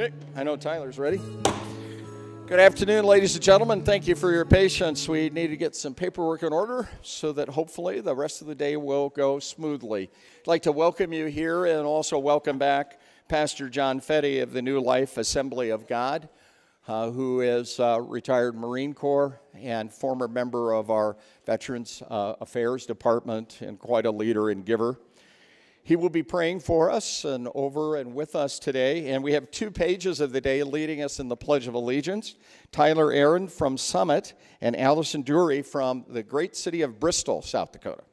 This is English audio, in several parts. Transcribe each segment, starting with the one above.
Okay, I know Tyler's ready. Good afternoon, ladies and gentlemen. Thank you for your patience. We need to get some paperwork in order so that hopefully the rest of the day will go smoothly. I'd like to welcome you here and also welcome back Pastor John Fetty of the New Life Assembly of God, who is retired Marine Corps and former member of our Veterans Affairs Department and quite a leader and giver. He will be praying for us and over and with us today, and we have 2 pages of the day leading us in the Pledge of Allegiance. Tyler Aaron from Summit and Allison Dury from the great city of Bristol, South Dakota.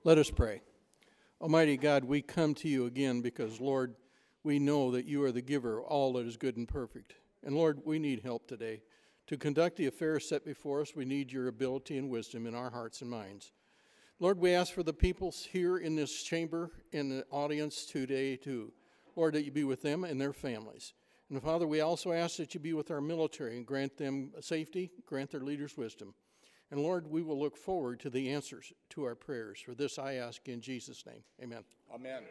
Let us pray. Almighty God, we come to you again because, Lord, we know that you are the giver of all that is good and perfect. And Lord, we need help today. To conduct the affairs set before us, we need your ability and wisdom in our hearts and minds. Lord, we ask for the people here in this chamber, in the audience today, too. Lord, that you be with them and their families. And Father, we also ask that you be with our military and grant them safety, grant their leaders wisdom. And Lord, we will look forward to the answers to our prayers. For this I ask in Jesus' name. Amen. Amen.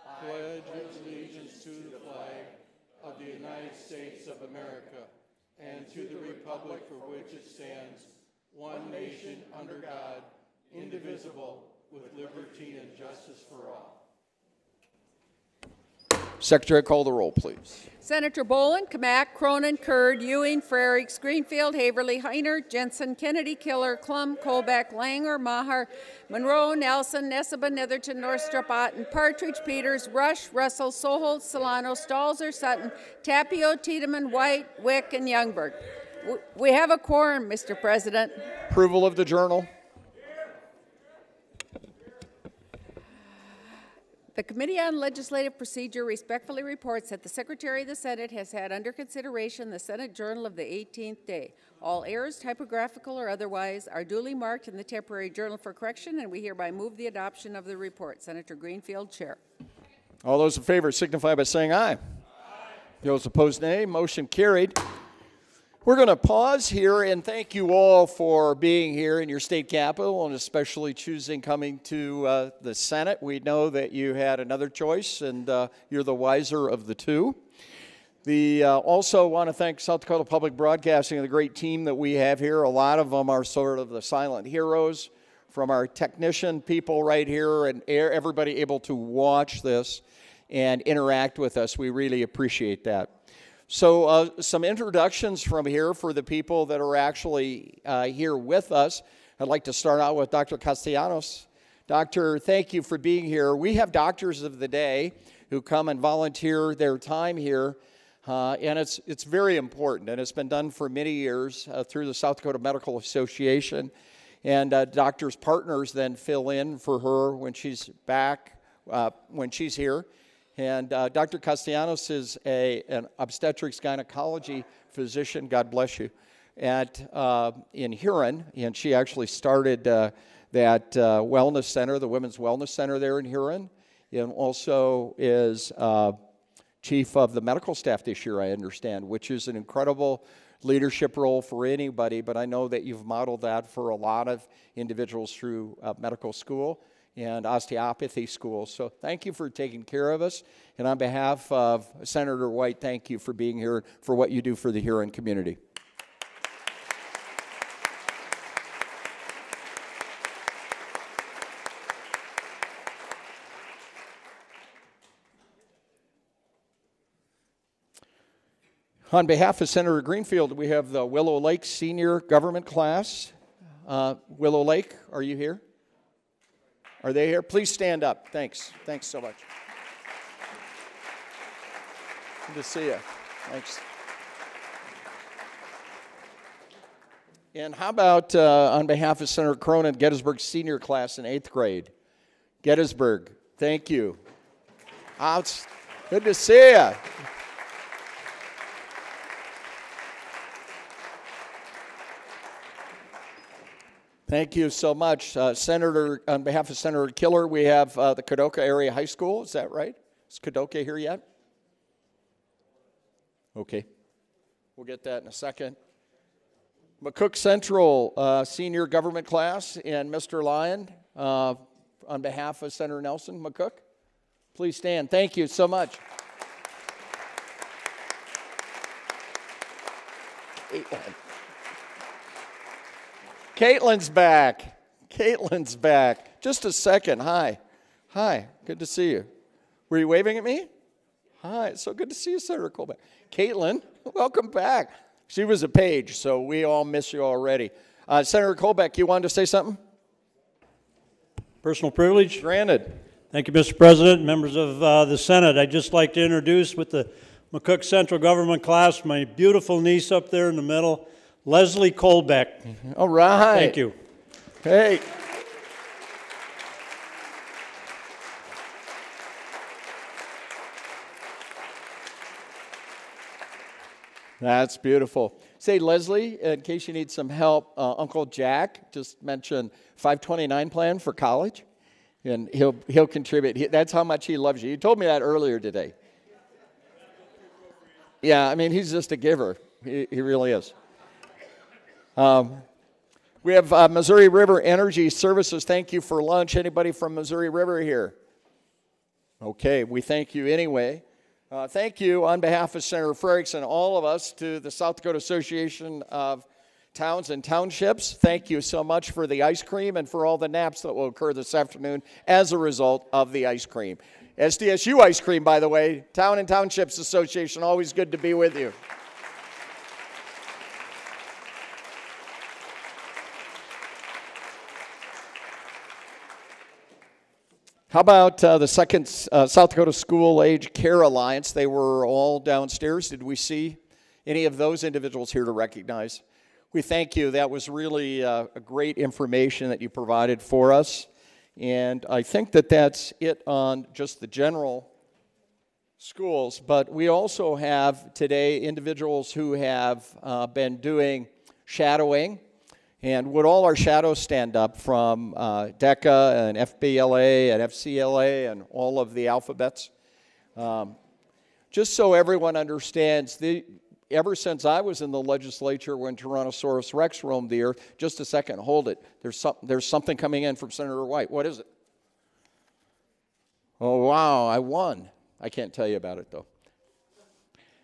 I pledge allegiance to the flag of the United States of America and to the republic for which it stands, one nation under God, indivisible, with liberty and justice for all. Secretary, call the roll, please. Senator Boland, Kamak, Cronin, Kurd, Ewing, Frerichs, Greenfield, Haverly, Heiner, Jensen, Kennedy, Killer, Klum, Colbeck, Langer, Maher, Monroe, Nelson, Neseba, Netherton, Northstrop, Otten, Partridge, Peters, Rush, Russell, Soholt, Solano, Stalzer, Sutton, Tapio, Tiedemann, White, Wick, and Youngberg. We have a quorum, Mr. President. Approval of the journal. The Committee on Legislative Procedure respectfully reports that the Secretary of the Senate has had under consideration the Senate Journal of the 18th day. All errors, typographical or otherwise, are duly marked in the temporary journal for correction, and we hereby move the adoption of the report. Senator Greenfield, Chair. All those in favor signify by saying aye. Aye. Those opposed, nay. Motion carried. We're going to pause here and thank you all for being here in your state capital and especially choosing coming to the Senate. We know that you had another choice and you're the wiser of the two. Also want to thank South Dakota Public Broadcasting and the great team that we have here. A lot of them are sort of the silent heroes, from our technician people right here and everybody able to watch this and interact with us. We really appreciate that. So some introductions from here for the people that are actually here with us. I'd like to start out with Dr. Castellanos. Doctor, thank you for being here. We have doctors of the day who come and volunteer their time here, and it's very important, and it's been done for many years through the South Dakota Medical Association, and doctors' partners then fill in for her when she's back, when she's here. And Dr. Castellanos is an obstetrics gynecology physician, God bless you, in Huron. And she actually started that wellness center, the Women's Wellness Center there in Huron, and also is chief of the medical staff this year, I understand, which is an incredible leadership role for anybody, but I know that you've modeled that for a lot of individuals through medical school and osteopathy school. So thank you for taking care of us. And on behalf of Senator White, thank you for being here, for what you do for the Huron community. On behalf of Senator Greenfield, we have the Willow Lake Senior Government Class. Willow Lake, are you here? Are they here? Please stand up. Thanks. Thanks so much. Good to see you. Thanks. And how about on behalf of Senator Cronin, Gettysburg Senior Class in 8th grade? Gettysburg, thank you. Good to see you. Thank you so much. Senator, on behalf of Senator Killer, we have the Kadoka Area High School. Is that right? Is Kadoka here yet? Okay. We'll get that in a second. McCook Central senior government class and Mr. Lyon, on behalf of Senator Nelson McCook, please stand. Thank you so much. Caitlin's back. Caitlin's back. Just a second. Hi. Hi. Good to see you. Were you waving at me? Hi. It's so good to see you, Senator Colbeck. Caitlin, welcome back. She was a page, so we all miss you already. Senator Colbeck, you wanted to say something? Personal privilege. Granted. Thank you, Mr. President, members of the Senate. I'd just like to introduce with the McCook Central Government class my beautiful niece up there in the middle, Leslie Colbeck. All right. Thank you. Hey. That's beautiful. Say, Leslie, in case you need some help, Uncle Jack just mentioned 529 plan for college, and he'll contribute. That's how much he loves you. You told me that earlier today. Yeah, I mean, he's just a giver. He really is. We have Missouri River Energy Services. Thank you for lunch. Anybody from Missouri River here? Okay, we thank you anyway. Thank you on behalf of Senator Frerichs and all of us to the South Dakota Association of Towns and Townships. Thank you so much for the ice cream and for all the naps that will occur this afternoon as a result of the ice cream. SDSU ice cream, by the way, Town and Townships Association, always good to be with you. How about the second South Dakota School Age Care Alliance? They were all downstairs. Did we see any of those individuals here to recognize? We thank you. That was really a great information that you provided for us. And I think that that's it on just the general schools. But we also have today individuals who have been doing shadowing. And would all our shadows stand up from DECA and FBLA and FCLA and all of the alphabets? Just so everyone understands, ever since I was in the legislature when Tyrannosaurus Rex roamed the earth, just a second, hold it. There's something coming in from Senator White. What is it? Oh, wow, I won. I can't tell you about it, though.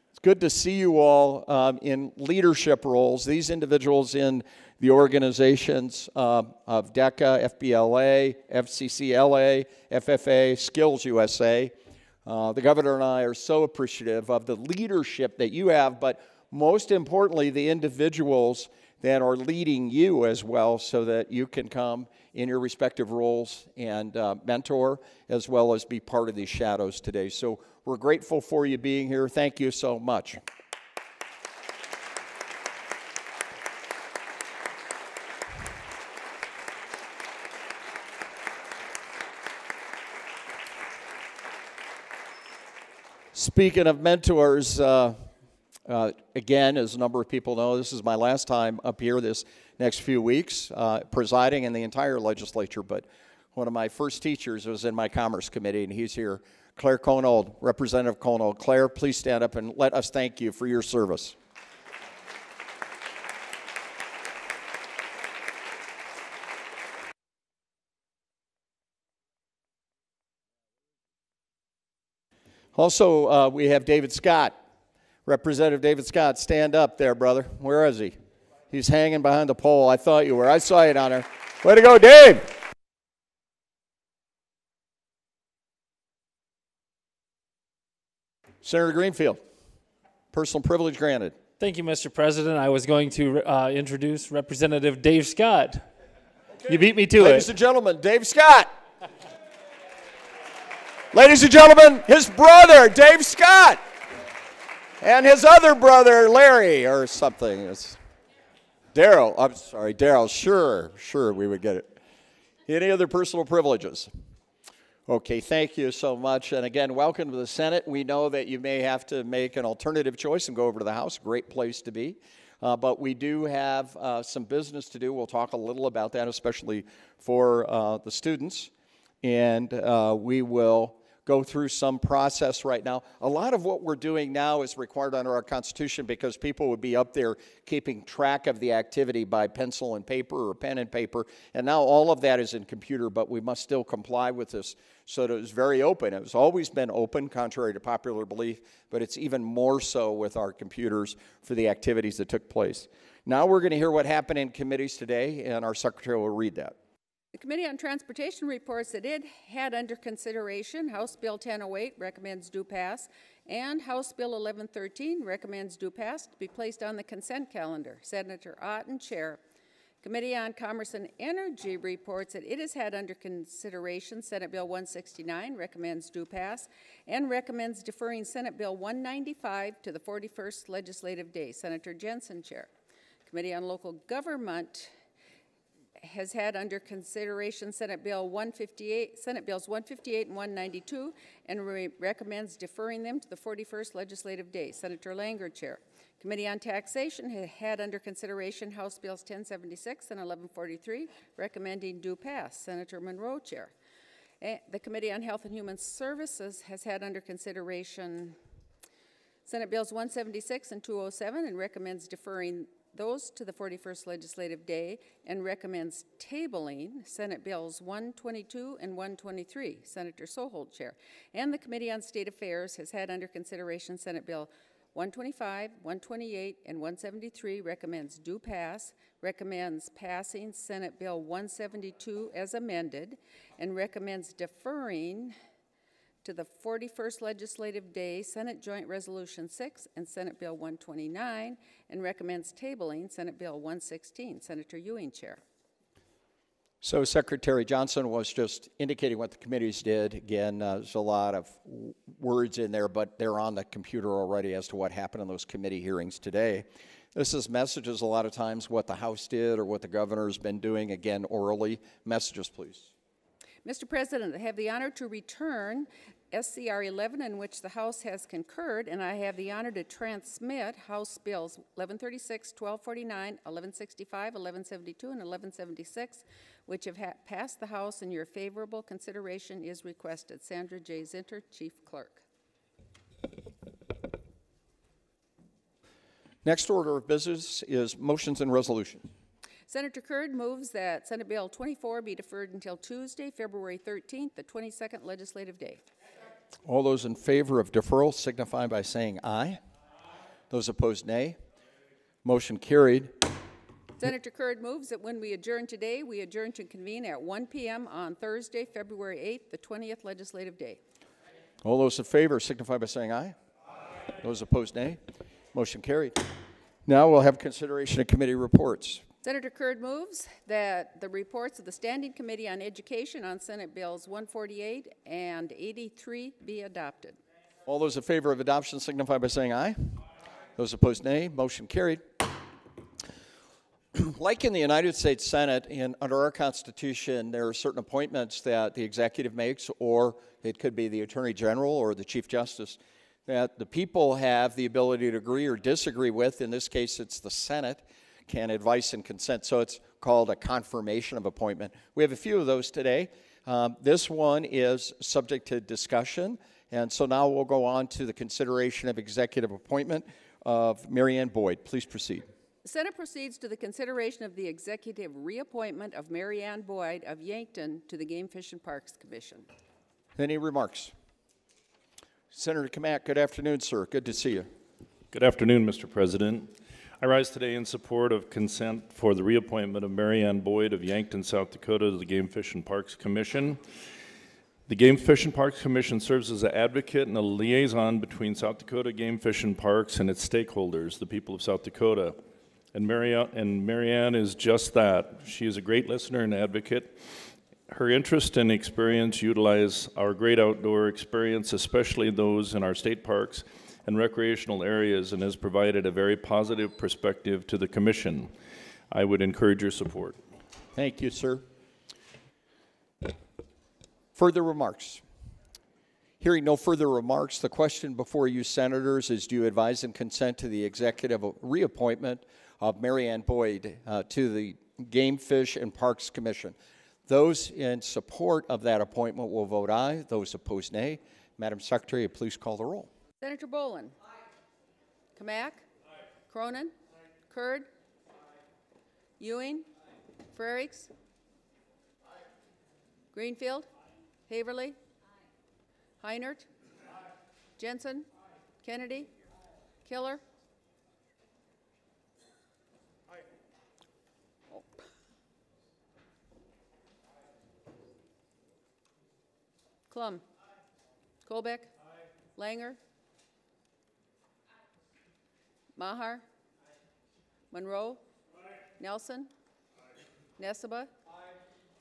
It's good to see you all in leadership roles. These individuals in the organizations of DECA, FBLA, FCCLA, FFA, Skills USA. The governor and I are so appreciative of the leadership that you have, but most importantly, the individuals that are leading you as well so that you can come in your respective roles and mentor as well as be part of these shadows today. So we're grateful for you being here. Thank you so much. Speaking of mentors, again, as a number of people know, this is my last time up here this next few weeks, presiding in the entire legislature, but one of my first teachers was in my Commerce Committee, and he's here, Claire Conold, Representative Conold. Claire, please stand up and let us thank you for your service. Also, we have David Scott. Representative David Scott, stand up there, brother. Where is he? He's hanging behind the pole. I thought you were. I saw you down there. Way to go, Dave! Senator Greenfield, personal privilege granted. Thank you, Mr. President. I was going to introduce Representative Dave Scott. Okay. You beat me to it. Ladies and gentlemen, Dave Scott. Ladies and gentlemen, his brother, Dave Scott, and his other brother, Larry, or something. It's Daryl. I'm sorry, Daryl. Sure, we would get it. Any other personal privileges? Okay, thank you so much. And again, welcome to the Senate. We know that you may have to make an alternative choice and go over to the House. Great place to be. But we do have some business to do. We'll talk a little about that, especially for the students. And we will go through some process right now. A lot of what we're doing now is required under our Constitution because people would be up there keeping track of the activity by pencil and paper or pen and paper, and now all of that is in computer, but we must still comply with this. So that it was very open. It has always been open, contrary to popular belief, but it's even more so with our computers for the activities that took place. Now we're going to hear what happened in committees today, and our secretary will read that. The Committee on Transportation reports that it had under consideration House Bill 1008, recommends do pass, and House Bill 1113, recommends do pass, to be placed on the consent calendar. Senator Otten, Chair. Committee on Commerce and Energy reports that it has had under consideration Senate Bill 169, recommends do pass, and recommends deferring Senate Bill 195 to the 41st legislative day. Senator Jensen, Chair. Committee on Local Government has had under consideration Senate Bills 158 and 192, and recommends deferring them to the 41st legislative day. Senator Langer, Chair. Committee on Taxation had under consideration House Bills 1076 and 1143, recommending do pass. Senator Monroe, Chair. The Committee on Health and Human Services has had under consideration Senate Bills 176 and 207, and recommends deferring those to the 41st legislative day, and recommends tabling Senate Bills 122 and 123. Senator Sohold, Chair. And the Committee on State Affairs has had under consideration Senate Bill 125, 128, and 173, recommends do pass, recommends passing Senate Bill 172 as amended, and recommends deferring to the 41st legislative day Senate Joint Resolution 6 and Senate Bill 129, and recommends tabling Senate Bill 116. Senator Ewing, Chair. So Secretary Johnson was just indicating what the committees did. Again, there's a lot of words in there, but they're on the computer already as to what happened in those committee hearings today. This is messages a lot of times, what the House did or what the governor's been doing, again, orally. Messages, please. Mr. President, I have the honor to return SCR 11, in which the House has concurred, and I have the honor to transmit House Bills 1136, 1249, 1165, 1172, and 1176, which have passed the House, and your favorable consideration is requested. Sandra J. Zinter, Chief Clerk. Next order of business is motions and resolutions. Senator Curd moves that Senate Bill 24 be deferred until Tuesday, February 13th, the 22nd legislative day. All those in favor of deferral signify by saying aye. Those opposed, nay. Motion carried. Senator Curd moves that when we adjourn today, we adjourn to convene at 1 p.m. on Thursday, February 8th, the 20th legislative day. All those in favor signify by saying aye. Those opposed, nay. Motion carried. Now we'll have consideration of committee reports. Senator Curd moves that the reports of the Standing Committee on Education on Senate Bills 148 and 83 be adopted. All those in favor of adoption signify by saying aye. Those opposed, nay. Motion carried. Like in the United States Senate, under our Constitution, there are certain appointments that the executive makes, or it could be the Attorney General or the Chief Justice, that the people have the ability to agree or disagree with. In this case, it's the Senate. Can advice and consent, so it's called a confirmation of appointment. We have a few of those today. This one is subject to discussion, and so now we'll go on to the consideration of executive appointment of Marianne Boyd. Please proceed. The Senate proceeds to the consideration of the executive reappointment of Marianne Boyd of Yankton to the Game Fish and Parks Commission. Any remarks? Senator Kamak, good afternoon, sir. Good to see you. Good afternoon, Mr. President. I rise today in support of consent for the reappointment of Marianne Boyd of Yankton, South Dakota to the Game Fish and Parks Commission. The Game Fish and Parks Commission serves as an advocate and a liaison between South Dakota Game Fish and Parks and its stakeholders, the people of South Dakota. And Marianne is just that. She is a great listener and advocate. Her interest and experience utilize our great outdoor experience, especially those in our state parks and recreational areas, and has provided a very positive perspective to the Commission. I would encourage your support. Thank you, sir. Further remarks? Hearing no further remarks, the question before you, senators, is do you advise and consent to the executive reappointment of Marianne Boyd to the Game Fish and Parks Commission? Those in support of that appointment will vote aye. Those opposed, nay. Madam Secretary, please call the roll. Senator Bolin? Aye. Kamak? Aye. Cronin? Aye. Kurd? Aye. Ewing? Aye. Frerichs? Aye. Greenfield? Aye. Haverly? Aye. Heinert? Aye. Jensen? Aye. Kennedy? Aye. Killer? Aye. Oh. Klum? Aye. Colbeck? Aye. Langer? Maher? Aye. Monroe? Aye. Nelson? Aye. Nesseba? Aye.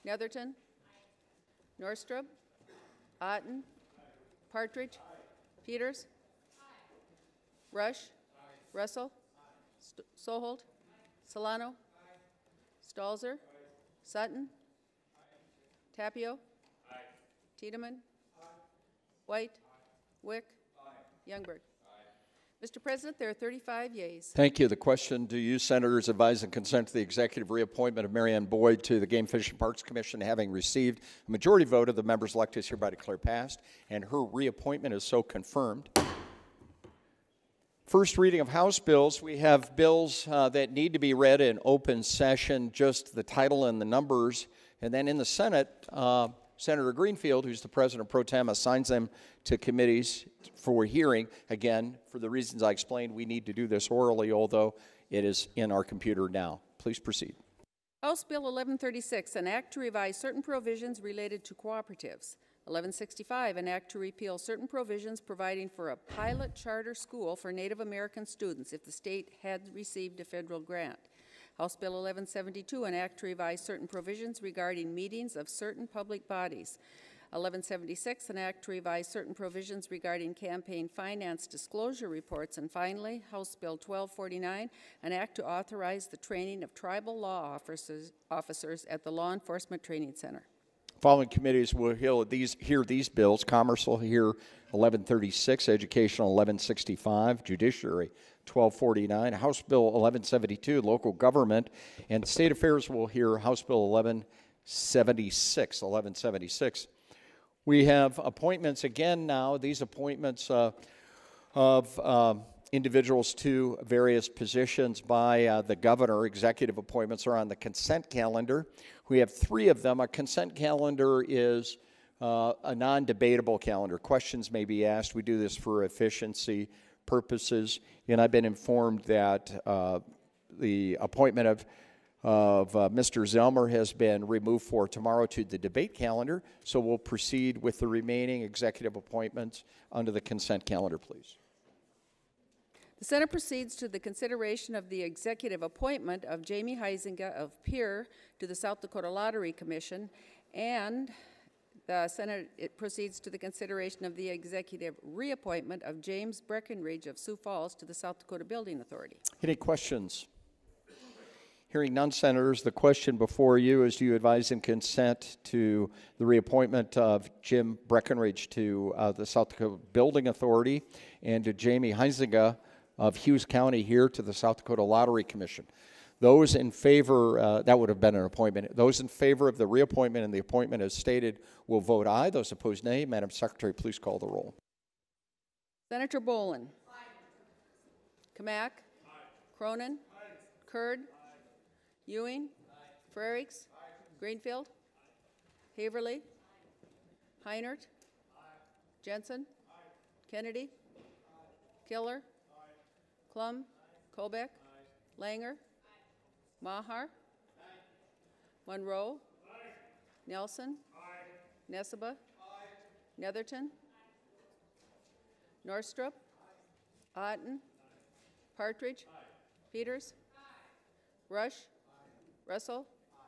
Netherton? Aye. Norstrup? Aye. Otten? Aye. Partridge? Aye. Peters? Aye. Rush? Aye. Russell? Aye. Soholt? Aye. Solano? Aye. Stalzer? Aye. Sutton? Aye. Tapio? Aye. Tiedemann? Aye. White? Aye. Wick? Aye. Youngberg? Mr. President, there are 35 yeas. Thank you. The question, do you senators advise and consent to the executive reappointment of Marianne Boyd to the Game Fish and Parks Commission, having received a majority vote of the members elected, is hereby declared passed, and her reappointment is so confirmed. First reading of House bills. We have bills that need to be read in open session, just the title and the numbers, and then in the Senate, Senator Greenfield, who's the President pro tem, assigns them to committees for hearing. Again, for the reasons I explained, we need to do this orally, although it is in our computer now. Please proceed. House Bill 1136, an act to revise certain provisions related to cooperatives. 1165, an act to repeal certain provisions providing for a pilot charter school for Native American students if the state had received a federal grant. House Bill 1172, an act to revise certain provisions regarding meetings of certain public bodies. 1176, an act to revise certain provisions regarding campaign finance disclosure reports. And finally, House Bill 1249, an act to authorize the training of tribal law officers at the Law Enforcement Training Center. Following committees will hear these bills. Commerce will hear 1136, Educational 1165, Judiciary 1249, House Bill 1172, Local Government, and State Affairs will hear House Bill 1176. We have appointments again now. These appointments of individuals to various positions by the governor, executive appointments, are on the consent calendar. We have 3 of them. A consent calendar is a non-debatable calendar. Questions may be asked. We do this for efficiency purposes, and I've been informed that the appointment of Mr. Zelmer has been removed for tomorrow to the debate calendar, so we'll proceed with the remaining executive appointments under the consent calendar, please. The Senate proceeds to the consideration of the executive appointment of Jamie Huizenga of Pierre to the South Dakota Lottery Commission, and the Senate proceeds to the consideration of the executive reappointment of James Breckenridge of Sioux Falls to the South Dakota Building Authority. Any questions? Hearing none, Senators, the question before you is, do you advise and consent to the reappointment of Jim Breckenridge to the South Dakota Building Authority and to Jamie Huizenga of Hughes County here to the South Dakota Lottery Commission? Those in favor, that would have been an appointment. Those in favor of the reappointment and the appointment as stated will vote aye. Those opposed, nay. Madam Secretary, please call the roll. Senator Bolin? Aye. Kamak? Aye. Cronin? Aye. Kurd? Aye. Ewing? Aye. Frerichs? Aye. Greenfield? Aye. Haverly? Aye. Heinert? Aye. Jensen? Aye. Kennedy? Aye. Killer? Aye. Klum? Aye. Colbeck? Aye. Langer? Maher? Aye. Monroe? Aye. Nelson? Aye. Nesseba? Aye. Netherton? Aye. Norstrup? Aye. Otten? Aye. Partridge? Aye. Peters? Aye. Rush? Aye. Russell? Aye.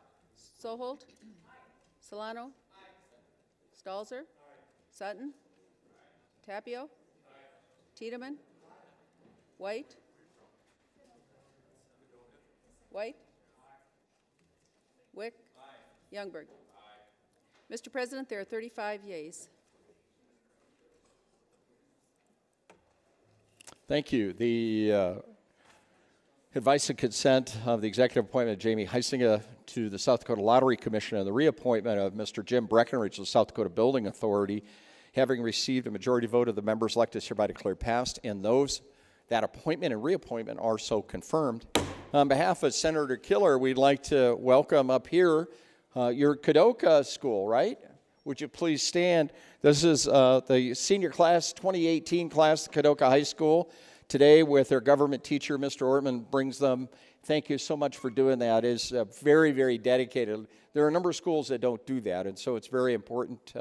Soholt? Aye. Solano? Aye. Stalzer? Aye. Sutton? Aye. Tapio? Aye. Tiedemann? Aye. White? White? Aye. Wick? Aye. Youngberg? Aye. Mr. President, there are 35 yeas. Thank you. The advice and consent of the executive appointment of Jamie Huizenga to the South Dakota Lottery Commission and the reappointment of Mr. Jim Breckenridge to the South Dakota Building Authority Having received a majority vote of the members elected is hereby declared passed, and that appointment and reappointment are so confirmed. On behalf of Senator Killer, we'd like to welcome up here your Kadoka School, right? Would you please stand? This is the senior class, 2018 class, Kadoka High School. Today, with their government teacher, Mr. Ortman, brings them. Thank you so much for doing that. It's very, very dedicated. There are a number of schools that don't do that, and so it's very important.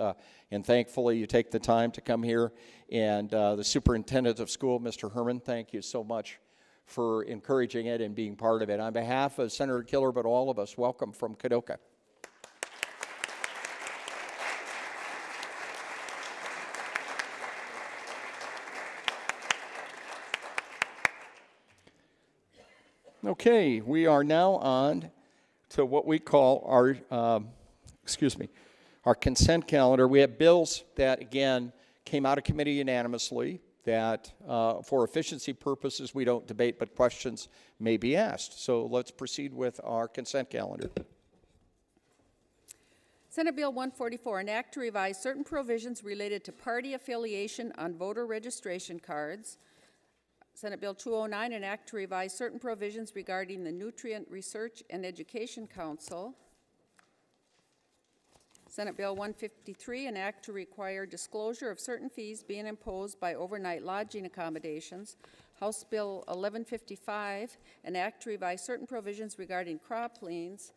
And thankfully, you take the time to come here. And the superintendent of school, Mr. Herman, thank you so much for encouraging it and being part of it. On behalf of Senator Killer, but all of us, welcome from Kadoka. Okay, we are now on to what we call our, our consent calendar. We have bills that, again, came out of committee unanimously that for efficiency purposes we don't debate, but questions may be asked. So let's proceed with our consent calendar. Senate Bill 144, an act to revise certain provisions related to party affiliation on voter registration cards. Senate Bill 209, an act to revise certain provisions regarding the Nutrient Research and Education Council. Senate Bill 153, an act to require disclosure of certain fees being imposed by overnight lodging accommodations. House Bill 1155, an act to revise certain provisions regarding crop liens.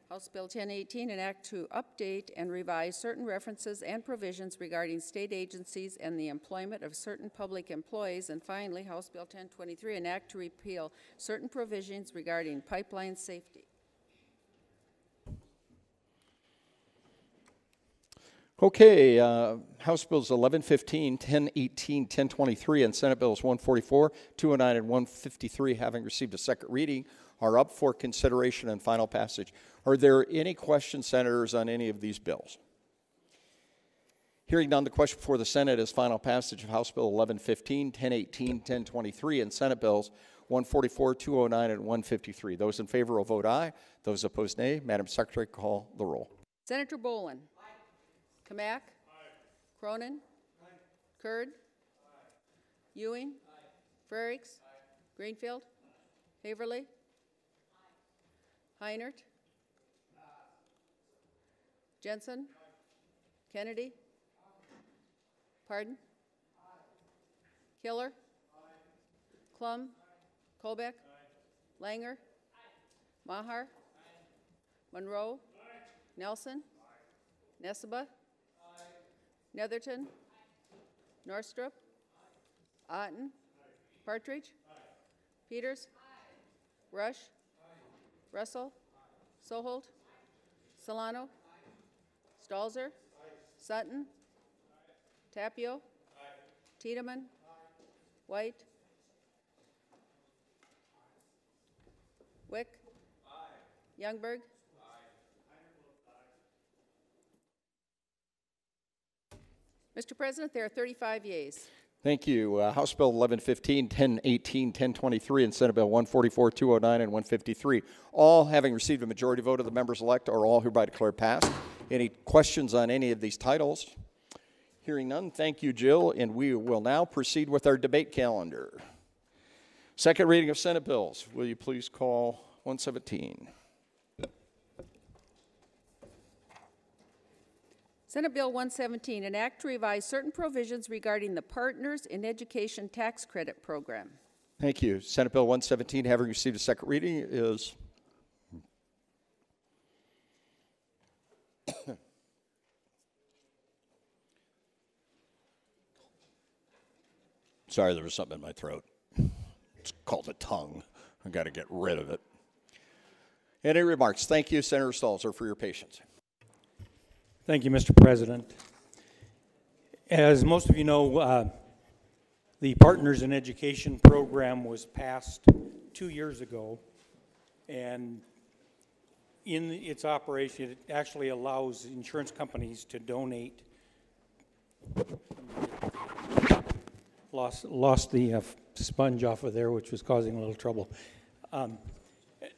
House Bill 1018, an act to update and revise certain references and provisions regarding state agencies and the employment of certain public employees. And finally, House Bill 1023, an act to repeal certain provisions regarding pipeline safety. Okay, House Bills 1115, 1018, 1023, and Senate Bills 144, 209, and 153, having received a second reading, are up for consideration and final passage. Are there any questions, Senators, on any of these bills? Hearing none, the question before the Senate is final passage of House Bill 1115, 1018, 1023, and Senate Bills 144, 209, and 153. Those in favor will vote aye. Those opposed, nay. Madam Secretary, call the roll. Senator Boland. Aye. Kamak. Aye. Cronin. Aye. Kurd. Aye. Ewing. Aye. Frerichs. Aye. Greenfield. Aye. Haverly. Aye. Heinert. Aye. Jensen. Aye. Kennedy. Aye. Pardon? Aye. Killer. Aye. Klum. Aye. Kolbeck. Aye. Langer. Aye. Maher. Aye. Monroe. Aye. Nelson. Aye. Nessebar. Aye. Netherton. Aye. Northrup. Aye. Otten. Aye. Partridge. Aye. Peters. Aye. Rush. Aye. Russell. Aye. Soholt. Aye. Solano. Aye. Stalzer. Aye. Sutton. Aye. Tapio. Aye. Tiedemann. Aye. White. Wick. Aye. Youngberg. Mr. President, there are 35 yeas. Thank you. House Bill 1115, 1018, 1023, and Senate Bill 144, 209, and 153. All having received a majority vote of the members elect are all hereby declared passed. Any questions on any of these titles? Hearing none, thank you, Jill, and we will now proceed with our debate calendar. Second reading of Senate bills. Will you please call 117? Senate Bill 117, an act to revise certain provisions regarding the Partners in Education Tax Credit Program. Thank you. Senate Bill 117, having received a second reading, is sorry, there was something in my throat. It's called a tongue. I've got to get rid of it. Any remarks? Thank you, Senator Stalzer, for your patience. Thank you, Mr. President. As most of you know, the Partners in Education program was passed 2 years ago, and in its operation, it actually allows insurance companies to donate. Lost the sponge off of there, which was causing a little trouble.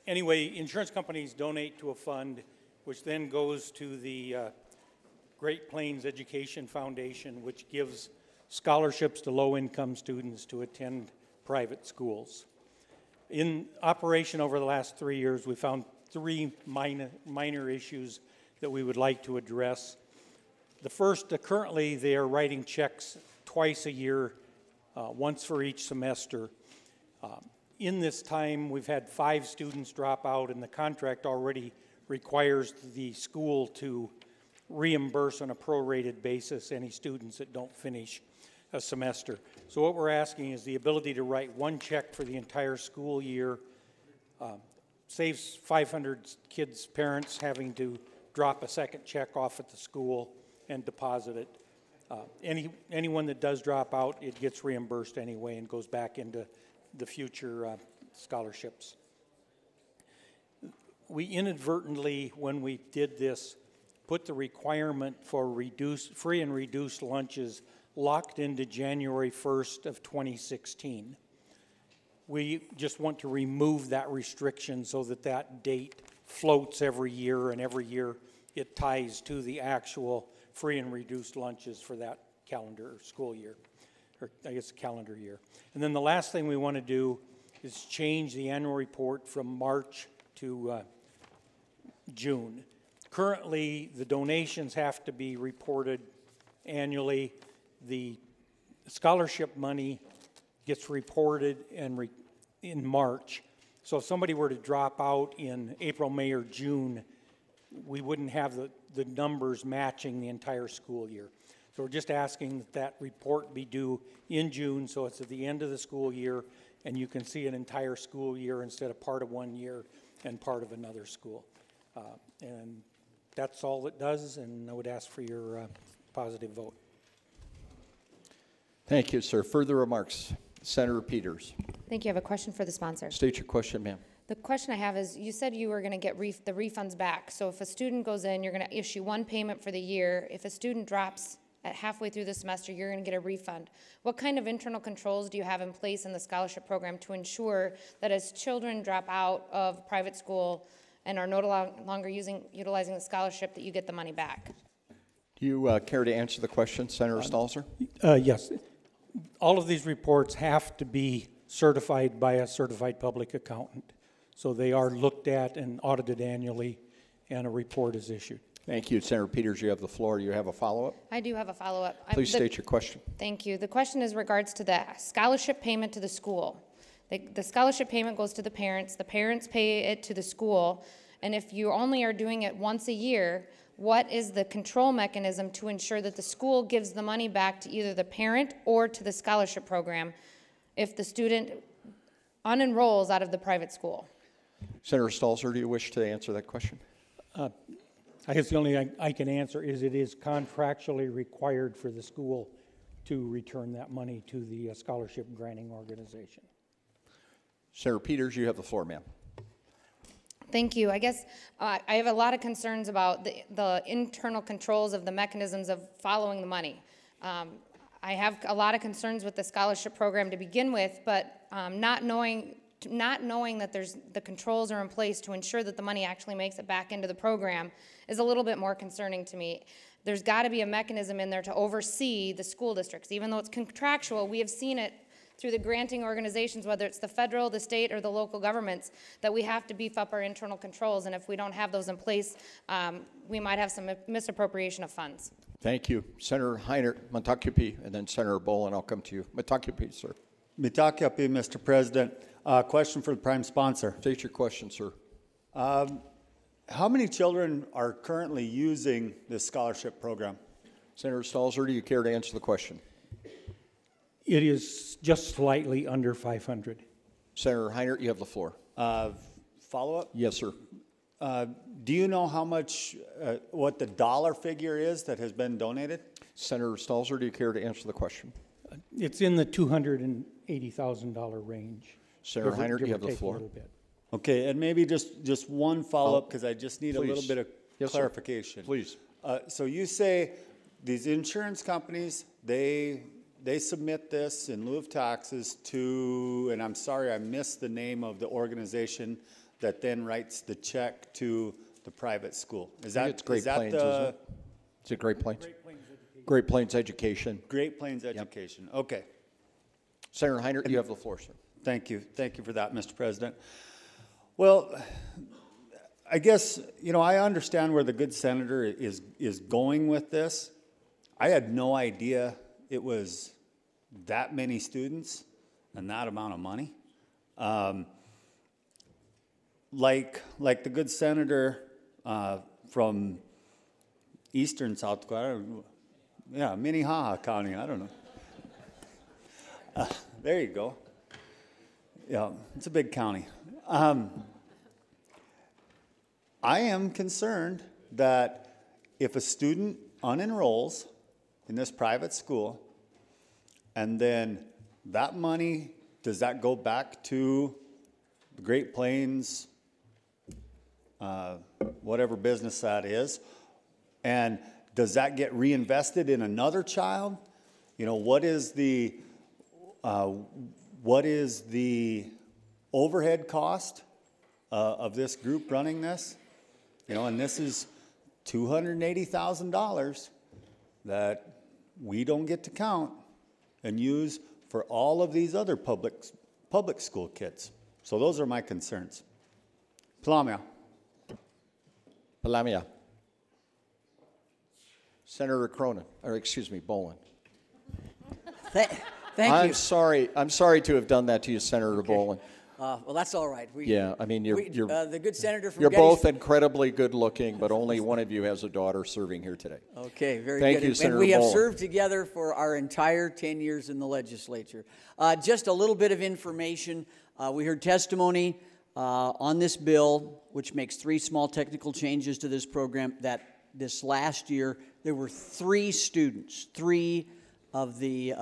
Anyway, insurance companies donate to a fund, which then goes to the Great Plains Education Foundation, which gives scholarships to low-income students to attend private schools. In operation over the last 3 years, we found three minor issues that we would like to address. The first, currently they are writing checks twice a year, once for each semester. In this time, we've had 5 students drop out, and the contract already requires the school to reimburse on a prorated basis any students that don't finish a semester. So what we're asking is the ability to write one check for the entire school year, saves 500 kids' parents having to drop a second check off at the school and deposit it. Anyone that does drop out, it gets reimbursed anyway and goes back into the future scholarships. We inadvertently, when we did this, put the requirement for free and reduced lunches locked into January 1st of 2016. We just want to remove that restriction so that that date floats every year, and every year it ties to the actual free and reduced lunches for that calendar school year, or I guess calendar year. And then the last thing we want to do is change the annual report from March to June. Currently, the donations have to be reported annually. The scholarship money gets reported in March. So if somebody were to drop out in April, May, or June, we wouldn't have the numbers matching the entire school year. So we're just asking that that report be due in June, so it's at the end of the school year, and you can see an entire school year instead of part of one year and part of another school. And that's all it does, and I would ask for your positive vote. Thank you, sir. Further remarks? Senator Peters. Thank you. I have a question for the sponsor. State your question, ma'am. The question I have is, you said you were going to get the refunds back. So if a student goes in, you're going to issue one payment for the year. If a student drops at halfway through the semester, you're going to get a refund. What kind of internal controls do you have in place in the scholarship program to ensure that as children drop out of private school and are no longer utilizing the scholarship, that you get the money back? Do you care to answer the question, Senator Stalzer? Yes. All of these reports have to be certified by a certified public accountant. So they are looked at and audited annually, and a report is issued. Thank you. Senator Peters, you have the floor. Do you have a follow-up? I do have a follow-up. Please state your question. Thank you. The question is regards to the scholarship payment to the school. The scholarship payment goes to the parents pay it to the school, and if you only are doing it once a year, what is the control mechanism to ensure that the school gives the money back to either the parent or to the scholarship program if the student unenrolls out of the private school? Senator Stalzer, do you wish to answer that question? I guess the only thing I can answer is it is contractually required for the school to return that money to the scholarship granting organization. Senator Peters, you have the floor, ma'am. Thank you. I guess I have a lot of concerns about the internal controls of the mechanisms of following the money. I have a lot of concerns with the scholarship program to begin with, but not knowing that the controls are in place to ensure that the money actually makes it back into the program is a little bit more concerning to me. There's got to be a mechanism in there to oversee the school districts. Even though it's contractual, we have seen it through the granting organizations, whether it's the federal, the state, or the local governments, that we have to beef up our internal controls, and if we don't have those in place, we might have some misappropriation of funds. Thank you. Senator Heiner, Matakipi, and then Senator Bolin, I'll come to you. Matakipi, sir. Mitakipi, Mr. President. Question for the prime sponsor. State your question, sir. How many children are currently using this scholarship program? Senator Stalzer, do you care to answer the question? It is just slightly under 500. Senator Heiner, you have the floor. Follow-up? Yes, sir. Do you know how much, what the dollar figure is that has been donated? Senator Stalzer, do you care to answer the question? It's in the $280,000 range. Senator Heiner, you have the floor. Okay, and maybe just one follow-up, because I just need a little bit of clarification. Sir. Please. So you say these insurance companies, they submit this in lieu of taxes to, and I'm sorry I missed the name of the organization that then writes the check to the private school. Is that, it's Great Plains, isn't it? Is it Great Plains? Great Plains Education. Great Plains Education. Okay. Senator Heiner, you have the floor, sir. Thank you. Thank you for that, Mr. President. Well, I guess, you know, I understand where the good senator is going with this. I had no idea it was that many students and that amount of money. Like the good senator from eastern South Dakota, yeah, Minnehaha County, I don't know. There you go. Yeah, it's a big county. I am concerned that if a student unenrolls in this private school, and then that money, does that go back to the Great Plains, whatever business that is, and does that get reinvested in another child? You know, what is the overhead cost of this group running this? You know, and this is $280,000 that we don't get to count and use for all of these other public school kids. So those are my concerns. Palamia. Palamia. Senator Cronin, or excuse me, Bolin. Thank I'm you. sorry. I'm sorry to have done that to you, Senator Bolin. Well, that's all right. Yeah, I mean, you're the good senator from you're both Gettysburg. incredibly good looking, but only one of you has a daughter serving here today. Okay, very Thank good. you, And Senator we have Bolin. served together for our entire 10 years in the legislature. Just a little bit of information. We heard testimony on this bill, which makes 3 small technical changes to this program, that this last year there were 3 students, 3 of the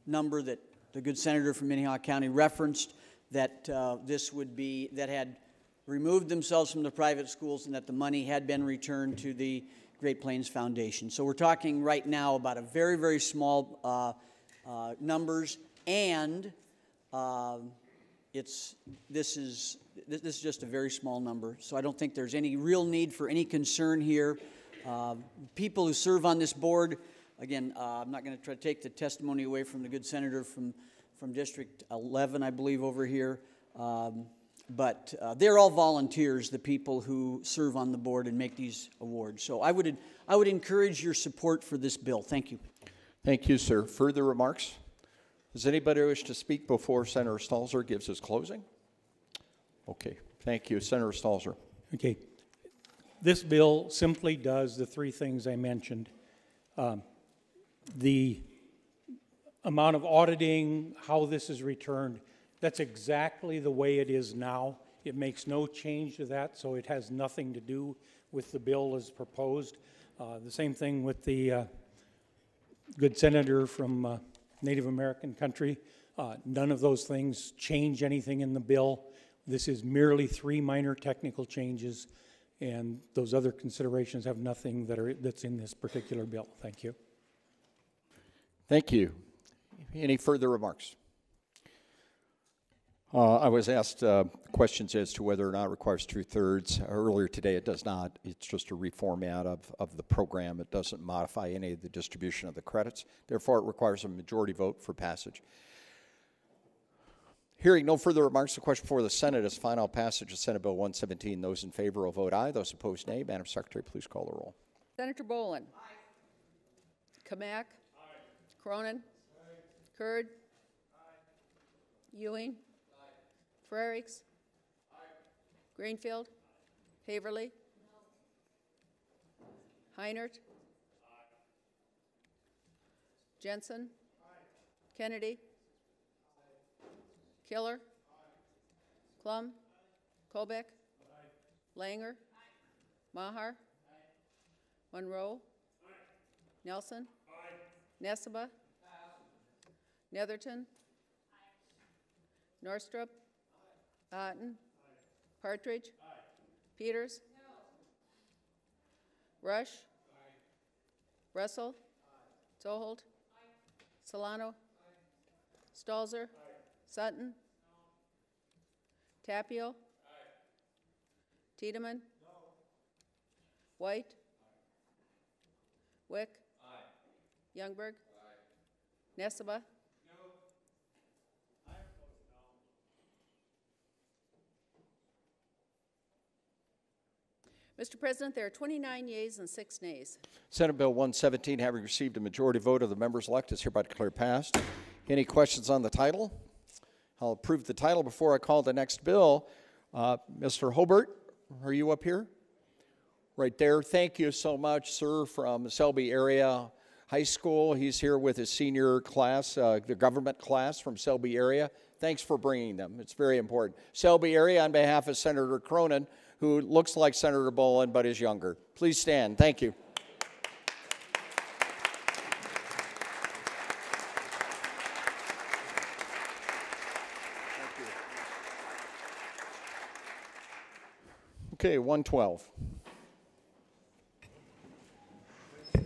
number that the good senator from Minnehaha County referenced, that that had removed themselves from the private schools and that the money had been returned to the Great Plains Foundation. So we're talking right now about a very, very small numbers, and this is just a very small number. So I don't think there's any real need for any concern here. People who serve on this board, again, I'm not going to try to take the testimony away from the good senator from District 11, I believe, over here. But they're all volunteers, the people who serve on the board and make these awards. So I would encourage your support for this bill. Thank you. Thank you, sir. Further remarks? Does anybody wish to speak before Senator Stalzer gives his closing? Okay. Thank you, Senator Stalzer. Okay. This bill simply does the 3 things I mentioned. The amount of auditing, how this is returned, that's exactly the way it is now. It makes no change to that, so it has nothing to do with the bill as proposed. The same thing with the good senator from Native American country. None of those things change anything in the bill. This is merely 3 minor technical changes, and those other considerations have nothing that's in this particular bill. Thank you. Thank you. Any further remarks? I was asked questions as to whether or not it requires 2/3. Earlier today, it does not. It's just a reformat of the program. It doesn't modify any of the distribution of the credits. Therefore, it requires a majority vote for passage. Hearing no further remarks, the question before the Senate is final passage of Senate Bill 117. Those in favor will vote aye. Those opposed, nay. Madam Secretary, please call the roll. Senator Bolin. Aye. Kamak. Aye. Cronin. Aye. Kurd. Aye. Ewing. Aye. Frerichs. Aye. Greenfield. Aye. Haverly. No. Heinert. Aye. Jensen. Aye. Kennedy. Aye. Killer. Aye. Klum. Aye. Kolbeck. Aye. Langer. Aye. Maher. Aye. Monroe. Aye. Nelson. Aye. Nesseba. Aye. Netherton. Aye. Norstrup. Aye. Otten. Aye. Partridge. Aye. Peters. No. Rush. Aye. Russell. Aye. Toholt. Aye. Solano. Aye. Stalzer. Aye. Sutton. No. Tapio. Aye. Tiedemann. No. White. Aye. Wick? Youngberg? Nesseba? Mr. President, there are 29 yeas and 6 nays. Senate Bill 117, having received a majority vote of the members elect, is hereby declared passed. Any questions on the title? I'll approve the title before I call the next bill. Mr. Hobart, are you up here? Right there. Thank you so much, sir, from the Selby area high school. He's here with his senior class, the government class from Selby area. Thanks for bringing them. It's very important. Selby area, on behalf of Senator Cronin, who looks like Senator Bolin but is younger. Please stand. Thank you. Okay, 112.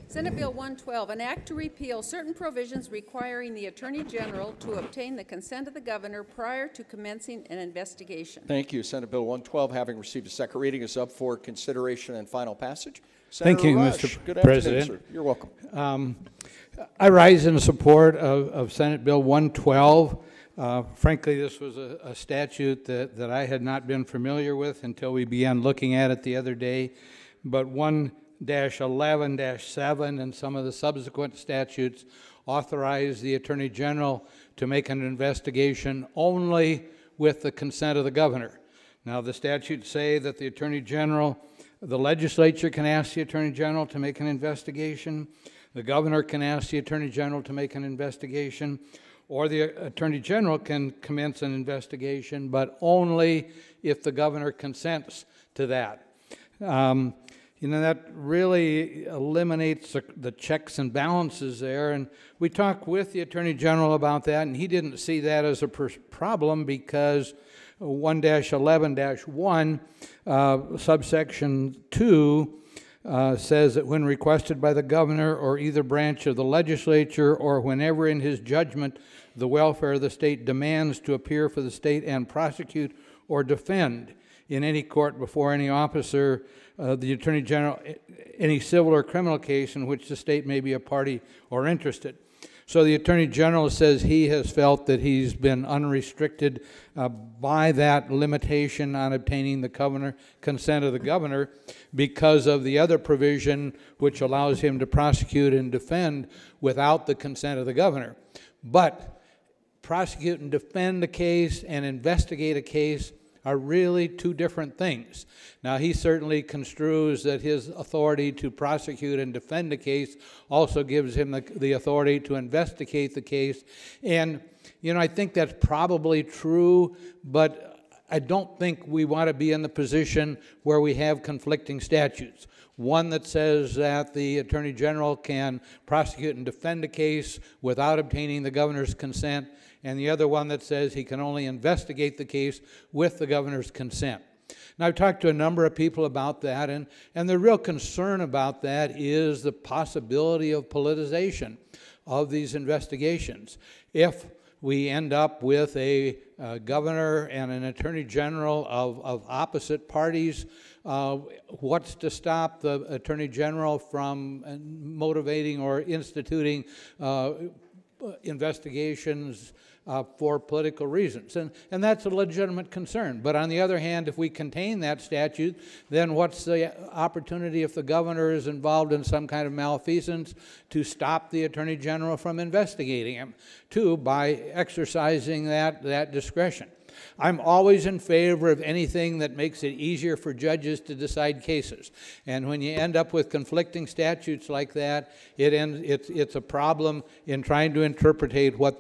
Senate Bill 112, an act to repeal certain provisions requiring the Attorney General to obtain the consent of the governor prior to commencing an investigation. Thank you. Senate Bill 112, having received a second reading, is up for consideration and final passage. Thank you, Rush, Mr. good President. afternoon, sir. You're welcome. I rise in support of Senate Bill 112. Frankly, this was a statute that I had not been familiar with until we began looking at it the other day. But 1-11-7 and some of the subsequent statutes authorize the Attorney General to make an investigation only with the consent of the governor. Now, the statutes say that the Attorney General, the legislature can ask the Attorney General to make an investigation, the governor can ask the Attorney General to make an investigation, or the Attorney General can commence an investigation, but only if the governor consents to that. You know, that really eliminates the checks and balances there, and we talked with the Attorney General about that, and he didn't see that as a problem because 1-11-1, subsection 2, says that when requested by the governor or either branch of the legislature or whenever in his judgment the welfare of the state demands to appear for the state and prosecute or defend in any court before any officer, the Attorney General, any civil or criminal case in which the state may be a party or interested. So the Attorney General says he has felt that he's been unrestricted by that limitation on obtaining the consent of the governor because of the other provision which allows him to prosecute and defend without the consent of the governor. But prosecute and defend a case and investigate a case are really two different things. Now, he certainly construes that his authority to prosecute and defend a case also gives him the authority to investigate the case. And, you know, I think that's probably true, but I don't think we want to be in the position where we have conflicting statutes. One that says that the Attorney General can prosecute and defend a case without obtaining the governor's consent, and the other one that says he can only investigate the case with the governor's consent. Now, I've talked to a number of people about that, and the real concern about that is the possibility of politicization of these investigations. If we end up with a governor and an attorney general of opposite parties, what's to stop the attorney general from motivating or instituting investigations for political reasons? And that's a legitimate concern. But on the other hand, if we contain that statute, then what's the opportunity if the governor is involved in some kind of malfeasance to stop the Attorney General from investigating him, too, by exercising that discretion? I'm always in favor of anything that makes it easier for judges to decide cases. And when you end up with conflicting statutes like that, it's a problem in trying to interpret what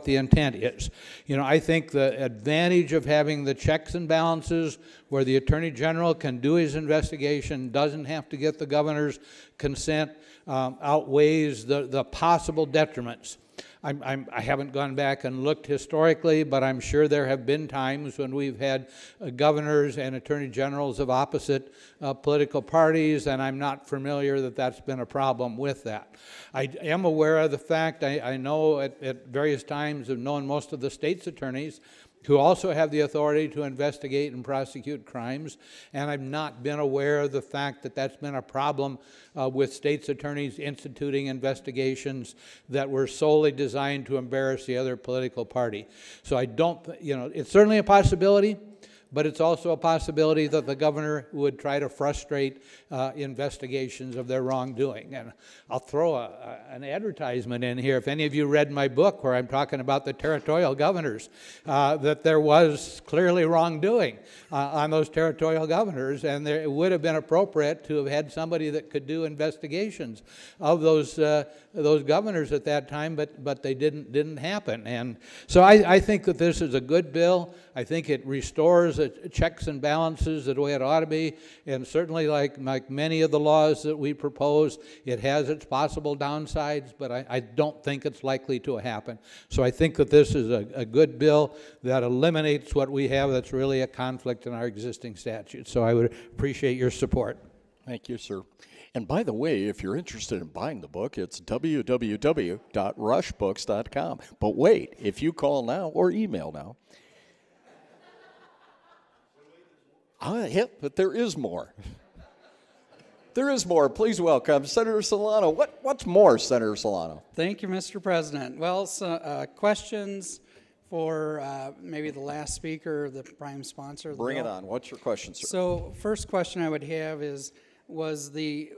the intent is. You know, I think the advantage of having the checks and balances where the Attorney General can do his investigation, doesn't have to get the governor's consent, outweighs the possible detriments. I haven't gone back and looked historically, but I'm sure there have been times when we've had governors and attorney generals of opposite political parties, and I'm not familiar that that's been a problem with that. I am aware of the fact, I know at various times have known most of the state's attorneys who also have the authority to investigate and prosecute crimes, and I've not been aware of the fact that that's been a problem with state's attorneys instituting investigations that were solely designed to embarrass the other political party. So I don't, it's certainly a possibility, but it's also a possibility that the governor would try to frustrate investigations of their wrongdoing. And I'll throw an advertisement in here. If any of you read my book where I'm talking about the territorial governors, that there was clearly wrongdoing on those territorial governors, and it would have been appropriate to have had somebody that could do investigations of those governors at that time, but they didn't happen. And so I think that this is a good bill. I think it restores checks and balances the way it ought to be, and certainly like many of the laws that we propose, it has its possible downsides, but I don't think it's likely to happen. So I think that this is a good bill that eliminates what we have that's really a conflict in our existing statutes. So I would appreciate your support. Thank you, sir. And by the way, if you're interested in buying the book, it's www.rushbooks.com. But wait, if you call now or email now, but there is more. There is more. Please welcome Senator Solano. What's more, Senator Solano? Thank you, Mr. President. Well, questions for maybe the last speaker, the prime sponsor of the Bring bill. it on. What's your question, sir? So, first question I would have is, was the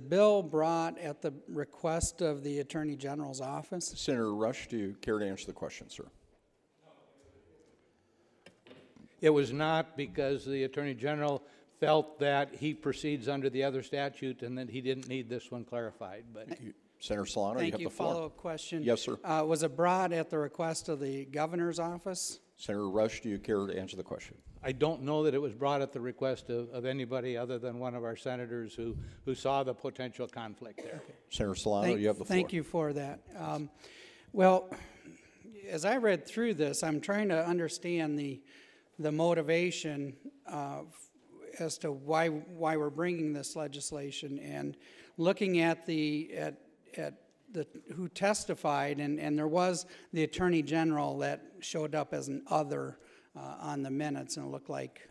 bill brought at the request of the Attorney General's office? Senator Rush, do you care to answer the question, sir? It was not, because the Attorney General felt that he proceeds under the other statute and that he didn't need this one clarified. But Senator Solano, you have the floor. Follow-up question. Yes, sir. Was it brought at the request of the governor's office? Senator Rush, do you care to answer the question? I don't know that it was brought at the request of anybody other than one of our senators who saw the potential conflict there. Okay. Senator Solano, you have the floor. Thank you for that. Well, as I read through this, I'm trying to understand the motivation as to why we're bringing this legislation, and looking at who testified, and there was the Attorney General that showed up as an other on the minutes, and it looked like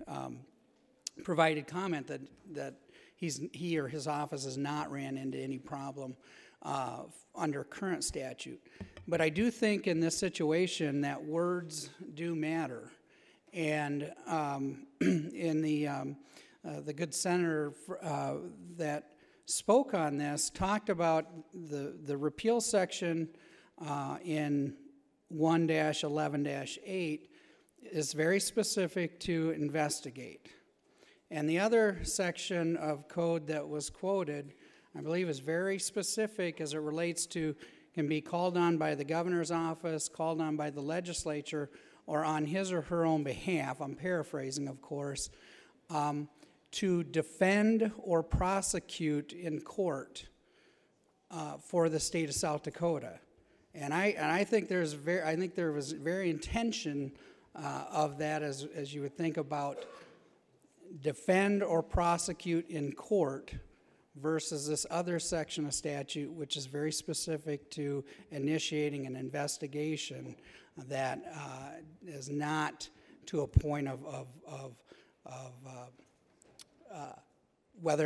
provided comment that he or his office has not ran into any problem under current statute. But I do think in this situation that words do matter. And in the good senator that spoke on this talked about the repeal section in 1-11-8 is very specific to investigate. And the other section of code that was quoted, I believe, is very specific as it relates to, can be called on by the governor's office, called on by the legislature, or on his or her own behalf, I'm paraphrasing, of course, to defend or prosecute in court for the state of South Dakota. And I think there was very intention of that as you would think about defend or prosecute in court versus this other section of statute, which is very specific to initiating an investigation that is not to a point of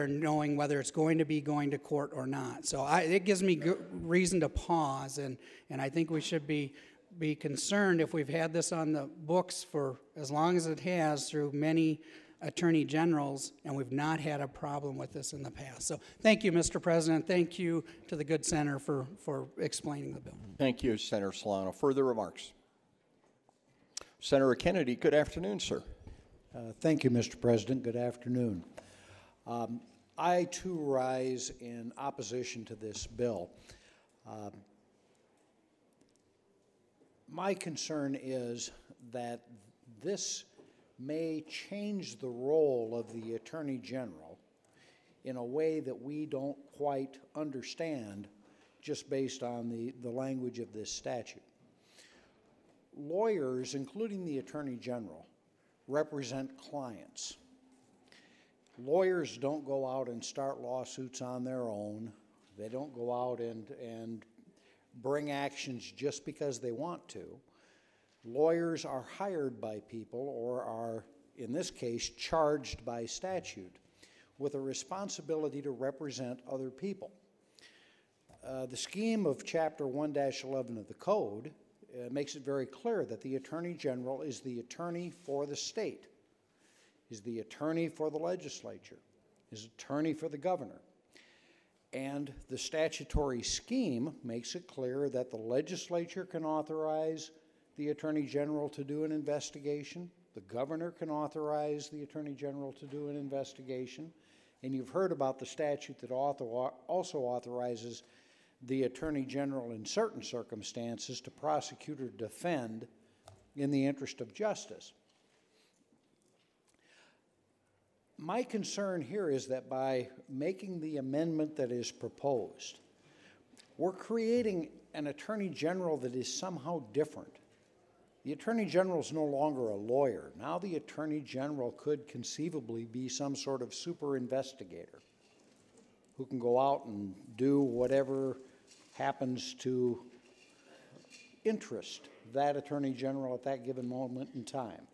knowing whether it's going to be going to court or not. So it gives me reason to pause, and I think we should be concerned if we've had this on the books for as long as it has through many attorney generals, and we've not had a problem with this in the past. So thank you, Mr. President. Thank you to the good senator for explaining the bill. Thank you, Senator Solano. Further remarks? Senator Kennedy, good afternoon, sir. Thank you, Mr. President. Good afternoon. I, too, rise in opposition to this bill. My concern is that this may change the role of the Attorney General in a way that we don't quite understand just based on the language of this statute. Lawyers, including the Attorney General, represent clients. Lawyers don't go out and start lawsuits on their own. They don't go out and bring actions just because they want to. Lawyers are hired by people or are, in this case, charged by statute with a responsibility to represent other people. The scheme of Chapter 1-11 of the Code makes it very clear that the Attorney General is the attorney for the state, is the attorney for the legislature, is attorney for the governor. And the statutory scheme makes it clear that the legislature can authorize the Attorney General to do an investigation, the governor can authorize the Attorney General to do an investigation, and you've heard about the statute that also authorizes the Attorney General in certain circumstances to prosecute or defend in the interest of justice. My concern here is that by making the amendment that is proposed, we're creating an Attorney General that is somehow different. The Attorney General is no longer a lawyer. Now the Attorney General could conceivably be some sort of super investigator who can go out and do whatever happens to interest that Attorney General at that given moment in time.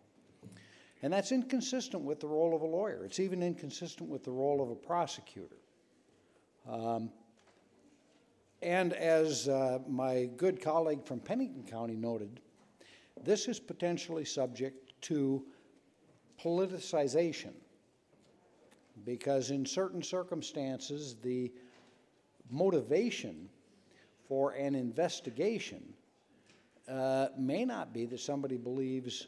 And that's inconsistent with the role of a lawyer. It's even inconsistent with the role of a prosecutor. And as my good colleague from Pennington County noted, this is potentially subject to politicization because in certain circumstances, the motivation for an investigation may not be that somebody believes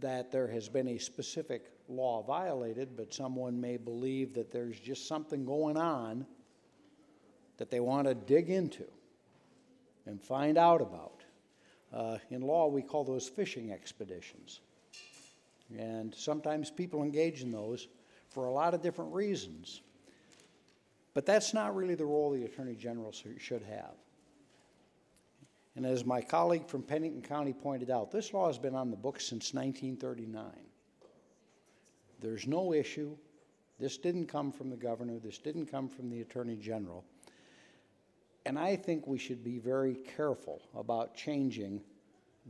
that there has been a specific law violated, but someone may believe that there's just something going on that they want to dig into and find out about. In law, we call those fishing expeditions. And sometimes people engage in those for a lot of different reasons. But that's not really the role the Attorney General should have. And as my colleague from Pennington County pointed out, this law has been on the books since 1939. There's no issue. This didn't come from the governor. This didn't come from the Attorney General. And I think we should be very careful about changing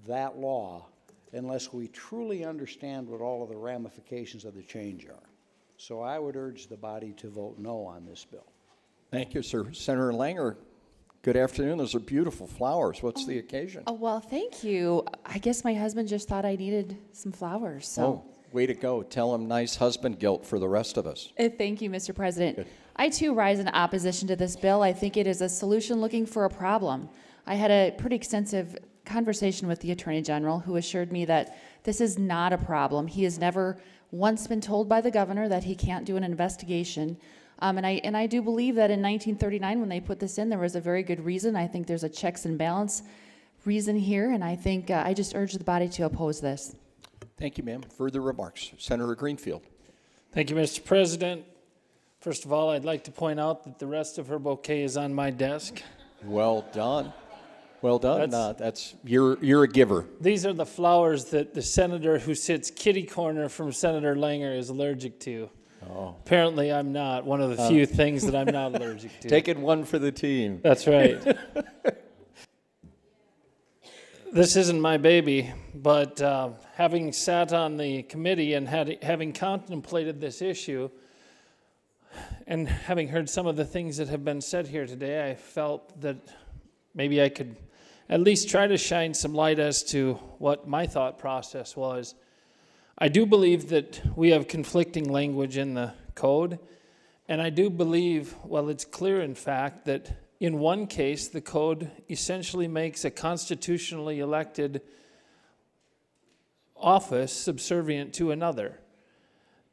that law unless we truly understand what all of the ramifications of the change are. So I would urge the body to vote no on this bill. Thank you, sir. Senator Langer, good afternoon. Those are beautiful flowers. What's the occasion? Oh, well, thank you. I guess my husband just thought I needed some flowers. So. Oh, way to go. Tell him nice husband guilt for the rest of us. Thank you, Mr. President. Good. I, too, rise in opposition to this bill. I think it is a solution looking for a problem. I had a pretty extensive conversation with the Attorney General, who assured me that this is not a problem. He has never once been told by the governor that he can't do an investigation. And I do believe that in 1939, when they put this in, there was a very good reason. I think there's a checks and balance reason here, and I think I just urge the body to oppose this. Thank you, ma'am. Further remarks? Senator Greenfield. Thank you, Mr. President. First of all, I'd like to point out that the rest of her bouquet is on my desk. Well done. Well done. You're a giver. These are the flowers that the senator who sits kitty corner from Senator Langer is allergic to. Oh. Apparently, I'm not. One of the few things that I'm not allergic to. Taking one for the team. That's right. This isn't my baby, but having sat on the committee and having contemplated this issue, and having heard some of the things that have been said here today, I felt that maybe I could at least try to shine some light as to what my thought process was. I do believe that we have conflicting language in the code, and I do believe, well, it's clear in fact that in one case the code essentially makes a constitutionally elected office subservient to another.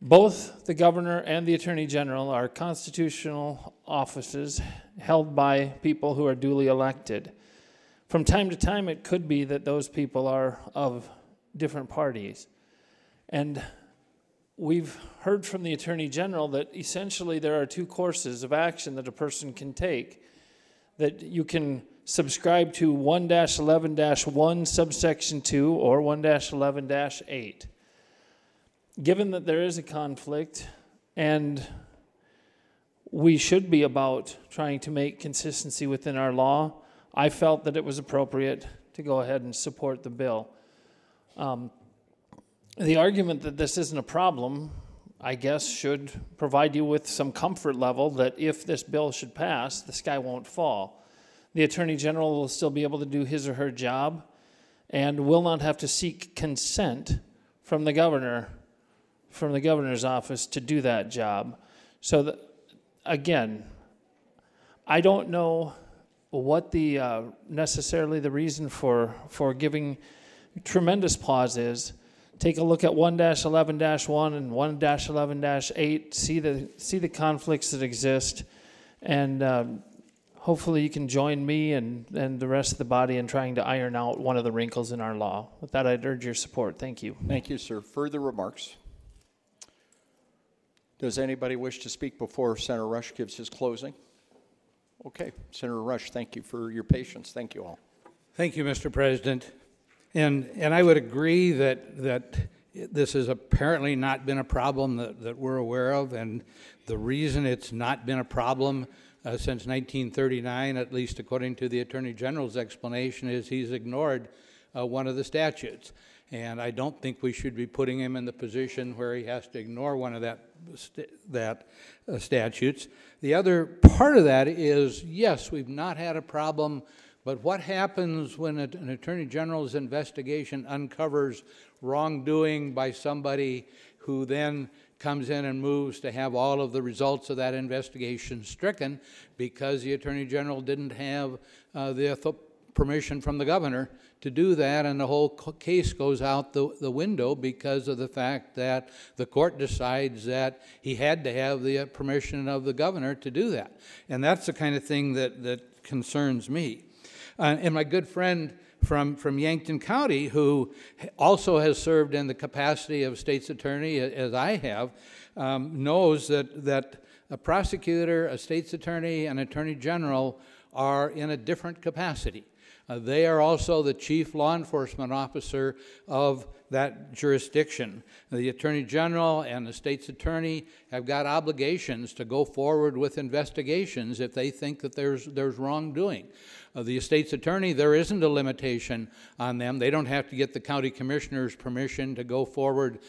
Both the governor and the attorney general are constitutional offices held by people who are duly elected. From time to time, it could be that those people are of different parties. And we've heard from the attorney general that essentially there are two courses of action that a person can take. That you can subscribe to 1-11-1 subsection 2 or 1-11-8. Given that there is a conflict and we should be about trying to make consistency within our law, I felt that it was appropriate to go ahead and support the bill. The argument that this isn't a problem, I guess, should provide you with some comfort level that if this bill should pass, the sky won't fall. The Attorney General will still be able to do his or her job and will not have to seek consent from the governor, from the governor's office to do that job. So, again, I don't know what the necessarily the reason for giving tremendous pause is. Take a look at 1-11-1 and 1-11-8. See the conflicts that exist, and hopefully you can join me and the rest of the body in trying to iron out one of the wrinkles in our law. With that, I'd urge your support. Thank you. Thank you, sir. Further remarks? Does anybody wish to speak before Senator Rush gives his closing? Okay, Senator Rush, thank you for your patience. Thank you all. Thank you, Mr. President. And I would agree that this has apparently not been a problem that we're aware of, and the reason it's not been a problem since 1939, at least according to the Attorney General's explanation, is he's ignored one of the statutes. And I don't think we should be putting him in the position where he has to ignore one of that statutes. The other part of that is, yes, we've not had a problem, but what happens when an Attorney General's investigation uncovers wrongdoing by somebody who then comes in and moves to have all of the results of that investigation stricken because the Attorney General didn't have the permission from the governor to do that, and the whole case goes out the window because of the fact that the court decides that he had to have the permission of the governor to do that. And that's the kind of thing that concerns me. And my good friend from Yankton County, who also has served in the capacity of state's attorney, as I have, knows that a prosecutor, a state's attorney, and attorney general are in a different capacity. They are also the chief law enforcement officer of that jurisdiction. The Attorney General and the state's attorney have got obligations to go forward with investigations if they think that there's wrongdoing. The state's attorney, there isn't a limitation on them. They don't have to get the county commissioner's permission to go forward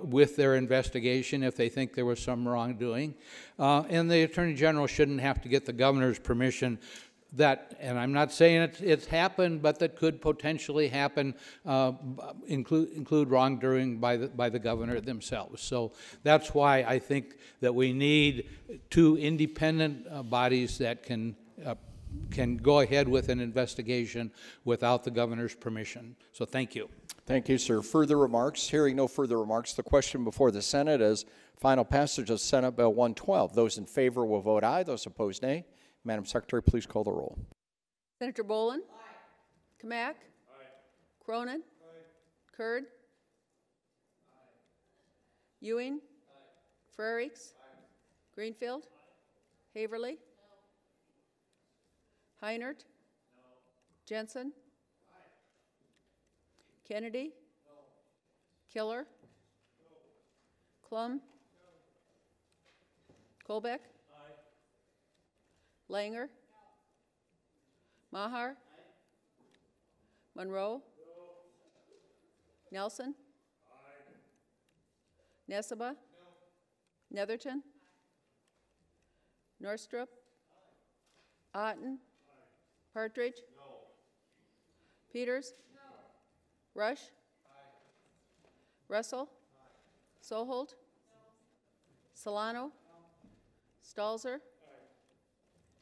with their investigation if they think there was some wrongdoing. And the Attorney General shouldn't have to get the governor's permission. That, and I'm not saying it's happened, but that could potentially happen, include wrongdoing by the governor themselves. So that's why I think that we need two independent bodies that can go ahead with an investigation without the governor's permission. So thank you. Thank you, sir. Further remarks? Hearing no further remarks, the question before the Senate is final passage of Senate Bill 112. Those in favor will vote aye. Those opposed, nay. Madam Secretary, please call the roll. Senator Boland? Aye. Kamak? Aye. Cronin? Aye. Kurd? Aye. Ewing? Aye. Frerichs? Aye. Greenfield? Aye. Haverly? No. Heinert? No. Jensen? Aye. Kennedy? No. Killer? No. Klum? No. Colbeck? Langer? No. Maher? Aye. Monroe? No. Nelson? Aye. Nesseba? No. Netherton? Aye. Norstrup? Aye. Otten? Aye. Partridge? No. Peters? No. Rush? Aye. Russell? Aye. Soholt? No. Solano? No. Stalzer?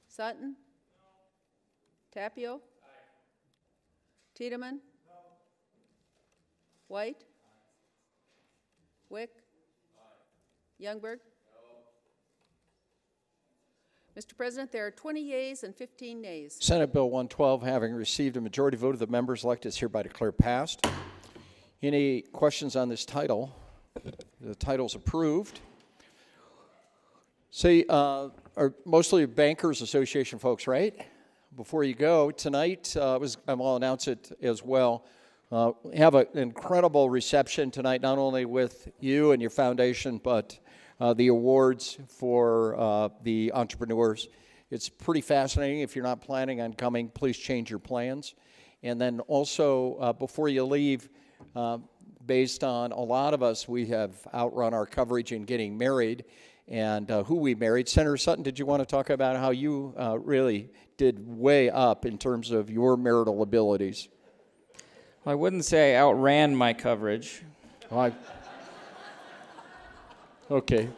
Sutton? No. Tapio? Aye. Tiedemann? No. White? Aye. Wick? Aye. Youngberg? No. Mr. President, there are 20 yeas and 15 nays. Senate Bill 112, having received a majority vote of the members elected, is hereby declared passed. Any questions on this title? The title's approved. See, are mostly Bankers Association folks, right? Before you go, tonight, I'll announce it as well. We have an incredible reception tonight, not only with you and your foundation, but the awards for the entrepreneurs. It's pretty fascinating. If you're not planning on coming, please change your plans. And then also, before you leave, based on a lot of us, we have outrun our coverage in getting married and who we married. Senator Sutton, did you want to talk about how you really did way up in terms of your marital abilities? Well, I wouldn't say I outran my coverage. Okay.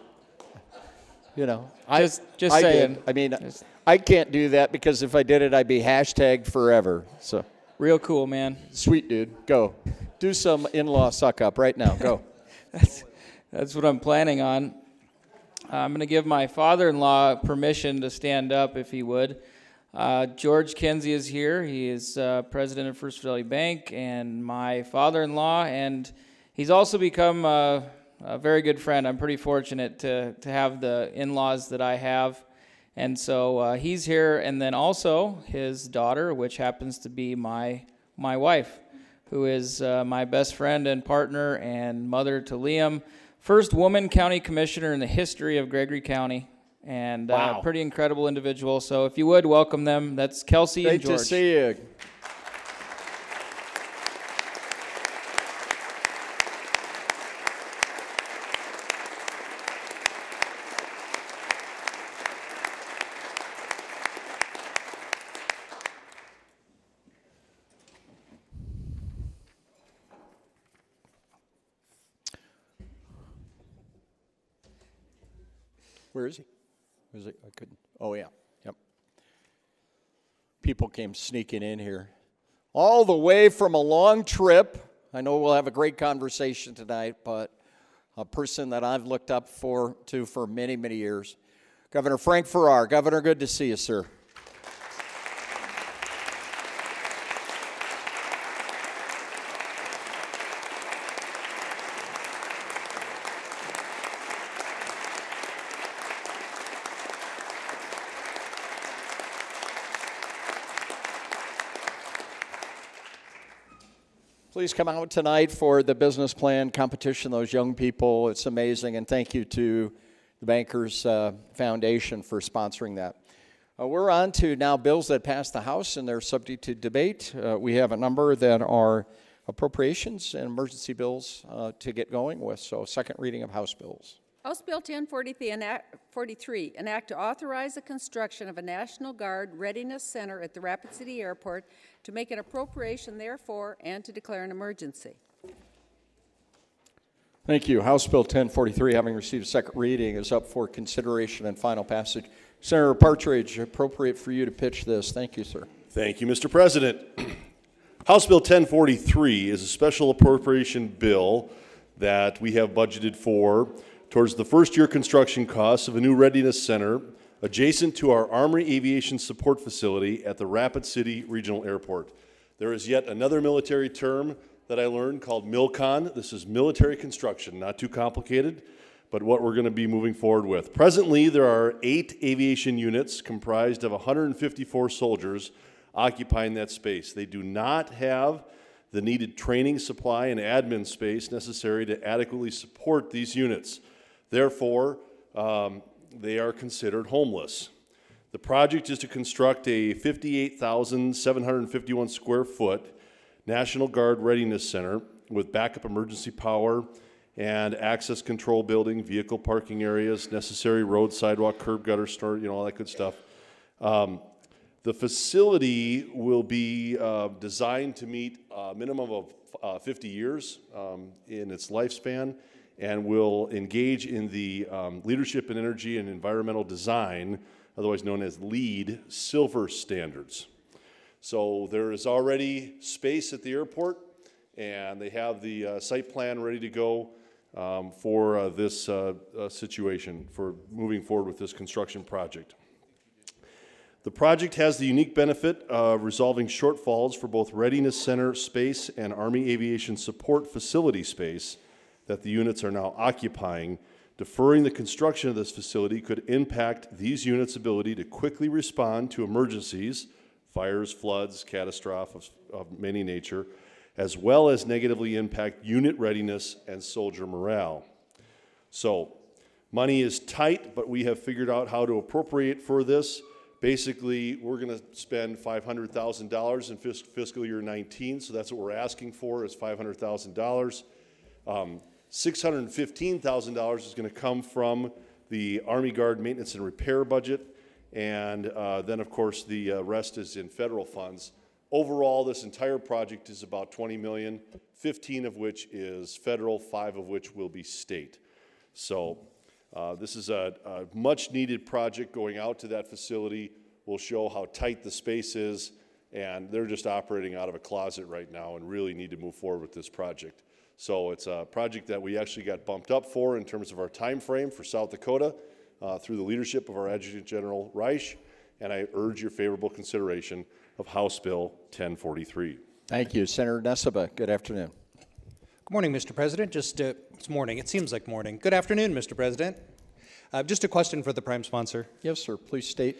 You know, just I saying. did. I mean, I can't do that because if I did it, I'd be hashtagged forever. So real cool, man. Sweet dude, go. Do some in-law suck up right now. Go. That's what I'm planning on. I'm going to give my father-in-law permission to stand up if he would. George Kinsey is here. He is president of First Fidelity Bank and my father-in-law, and he's also become a very good friend. I'm pretty fortunate to have the in-laws that I have. And so he's here, and then also his daughter, which happens to be my wife, who is my best friend and partner and mother to Liam. First woman county commissioner in the history of Gregory County, and wow. Pretty incredible individual. So if you would, welcome them. That's Kelsey and George. Great to see you. Where is he? Is it? I couldn't. Oh, yeah. Yep. People came sneaking in here. All the way from a long trip. I know we'll have a great conversation tonight, but a person that I've looked up to for many, many years. Governor Frank Farrar. Governor, good to see you, sir. Please come out tonight for the business plan competition, those young people. It's amazing, and thank you to the Bankers Foundation for sponsoring that. We're on to now bills that pass the House, and they're subject to debate. We have a number that are appropriations and emergency bills to get going with, so second reading of House bills. House Bill 1043, an act to authorize the construction of a National Guard Readiness Center at the Rapid City Airport, to make an appropriation therefore, and to declare an emergency. Thank you. House Bill 1043, having received a second reading, is up for consideration and final passage. Senator Partridge, appropriate for you to pitch this. Thank you, sir. Thank you, Mr. President. House Bill 1043 is a special appropriation bill that we have budgeted for towards the first-year construction costs of a new readiness center adjacent to our Armory Aviation Support Facility at the Rapid City Regional Airport. There is yet another military term that I learned called MILCON. This is military construction, not too complicated, but what we're going to be moving forward with. Presently, there are 8 aviation units comprised of 154 soldiers occupying that space. They do not have the needed training, supply, and admin space necessary to adequately support these units. Therefore, they are considered homeless. The project is to construct a 58,751 square foot National Guard Readiness Center with backup emergency power and access control building, vehicle parking areas, necessary road, sidewalk, curb, gutter, store, all that good stuff. The facility will be designed to meet a minimum of 50 years in its lifespan, and will engage in the Leadership in Energy and Environmental Design, otherwise known as LEED, Silver standards. So there is already space at the airport, and they have the site plan ready to go for this situation, for moving forward with this construction project. The project has the unique benefit of resolving shortfalls for both Readiness Center space and Army Aviation Support Facility space that the units are now occupying. Deferring the construction of this facility could impact these units' ability to quickly respond to emergencies, fires, floods, catastrophes of many nature, as well as negatively impact unit readiness and soldier morale. So, money is tight, but we have figured out how to appropriate for this Basically, we're going to spend $500,000 in fiscal year 19, so that's what we're asking for is $500,000. $615,000 is going to come from the Army Guard maintenance and repair budget, and then, of course, the rest is in federal funds. Overall, this entire project is about $20 million, 15 of which is federal, 5 of which will be state. So this is a much-needed project going out to that facility. We'll show how tight the space is, and they're just operating out of a closet right now and really need to move forward with this project. So it's a project that we actually got bumped up for in terms of our time frame for South Dakota through the leadership of our Adjutant General Reich, and I urge your favorable consideration of House Bill 1043. Thank you. Senator Nessebar, good afternoon. Good morning, Mr. President. It's morning. It seems like morning. Good afternoon, Mr. President. Just a question for the prime sponsor. Yes, sir. Please state.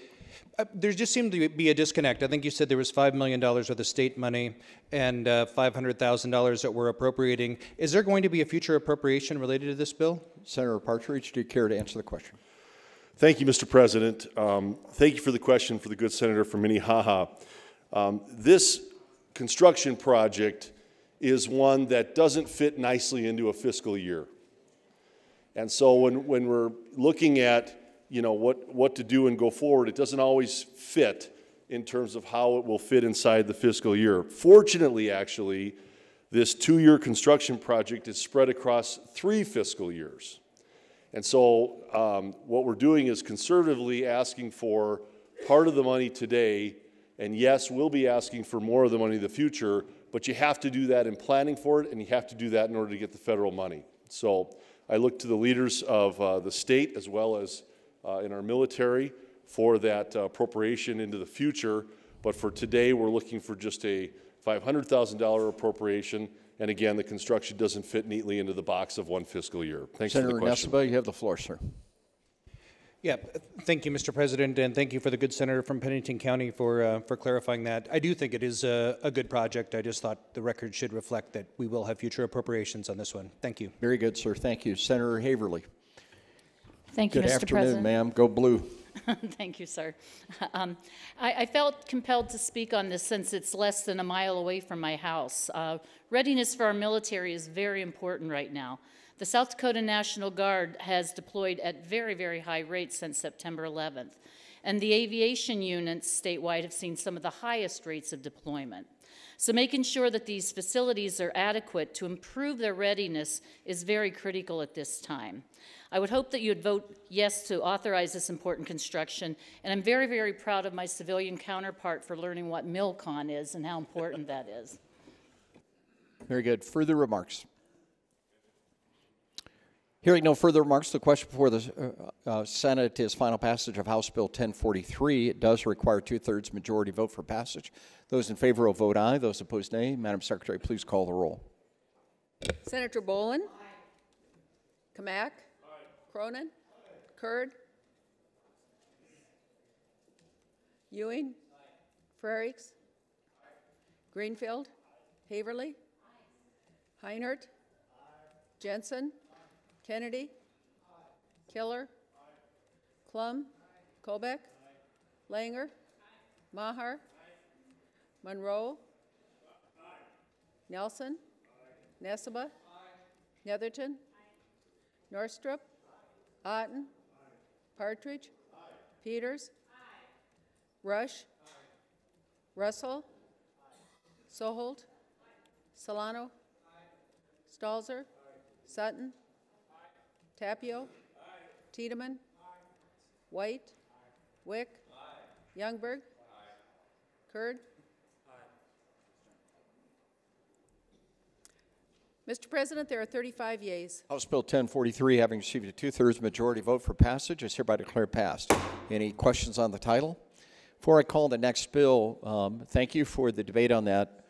There just seemed to be a disconnect. I think you said there was $5 million worth of state money and $500,000 that we're appropriating. Is there going to be a future appropriation related to this bill? Senator Partridge, do you care to answer the question? Thank you, Mr. President. Thank you for the question for the good senator from Minnehaha. This construction project is one that doesn't fit nicely into a fiscal year. And so when we're looking at what to do and go forward, it doesn't always fit in terms of how it will fit inside the fiscal year. Fortunately, actually, this 2-year construction project is spread across 3 fiscal years. And so what we're doing is conservatively asking for part of the money today, and yes, we'll be asking for more of the money in the future, but you have to do that in planning for it, and you have to do that in order to get the federal money. So I look to the leaders of the state as well as in our military for that appropriation into the future, but for today we're looking for just a $500,000 appropriation, and again, the construction doesn't fit neatly into the box of 1 fiscal year. Thanks for the question. Senator Nessebar, you have the floor, sir. Yeah, thank you, Mr. President, and thank you for the good senator from Pennington County for clarifying that. I do think it is a good project. I just thought the record should reflect that we will have future appropriations on this one. Thank you. Very good, sir. Thank you. Senator Haverly. Thank you, Good Mr. afternoon, President. ma'am. Go blue. Thank you, sir. I felt compelled to speak on this since it's less than a mile away from my house. Readiness for our military is very important right now. The South Dakota National Guard has deployed at very, very high rates since September 11th, and the aviation units statewide have seen some of the highest rates of deployment. So making sure that these facilities are adequate to improve their readiness is very critical at this time. I would hope that you would vote yes to authorize this important construction, and I'm very, very proud of my civilian counterpart for learning what MilCon is and how important that is. Very good. Further remarks? Hearing no further remarks, the question before the Senate is final passage of House Bill 1043. It does require 2/3 majority vote for passage. Those in favor will vote aye. Those opposed, nay. Madam Secretary, please call the roll. Senator Boland? Aye. Kamak? Aye. Cronin? Aye. Kurd? Aye. Ewing? Aye. Frerichs? Aye. Greenfield? Aye. Haverly? Aye. Heinert? Aye. Jensen? Kennedy? Aye. Killer? Aye. Klum? Aye. Kolbeck? Aye. Langer? Aye. Maher? Aye. Monroe? Aye. Nelson? Aye. Nessebar? Aye. Netherton? Aye. Northrup? Aye. Otten? Aye. Partridge? Aye. Peters? Aye. Rush? Aye. Russell? Aye. Soholt? Aye. Solano? Aye. Stalzer? Aye. Sutton? Tapio? Aye. Tiedemann? Aye. White? Aye. Wick? Aye. Youngberg? Aye. Kurd? Aye. Mr. President, there are 35 yeas. House Bill 1043, having received a 2/3 majority vote for passage, is hereby declared passed. Any questions on the title? Before I call the next bill, thank you for the debate on that.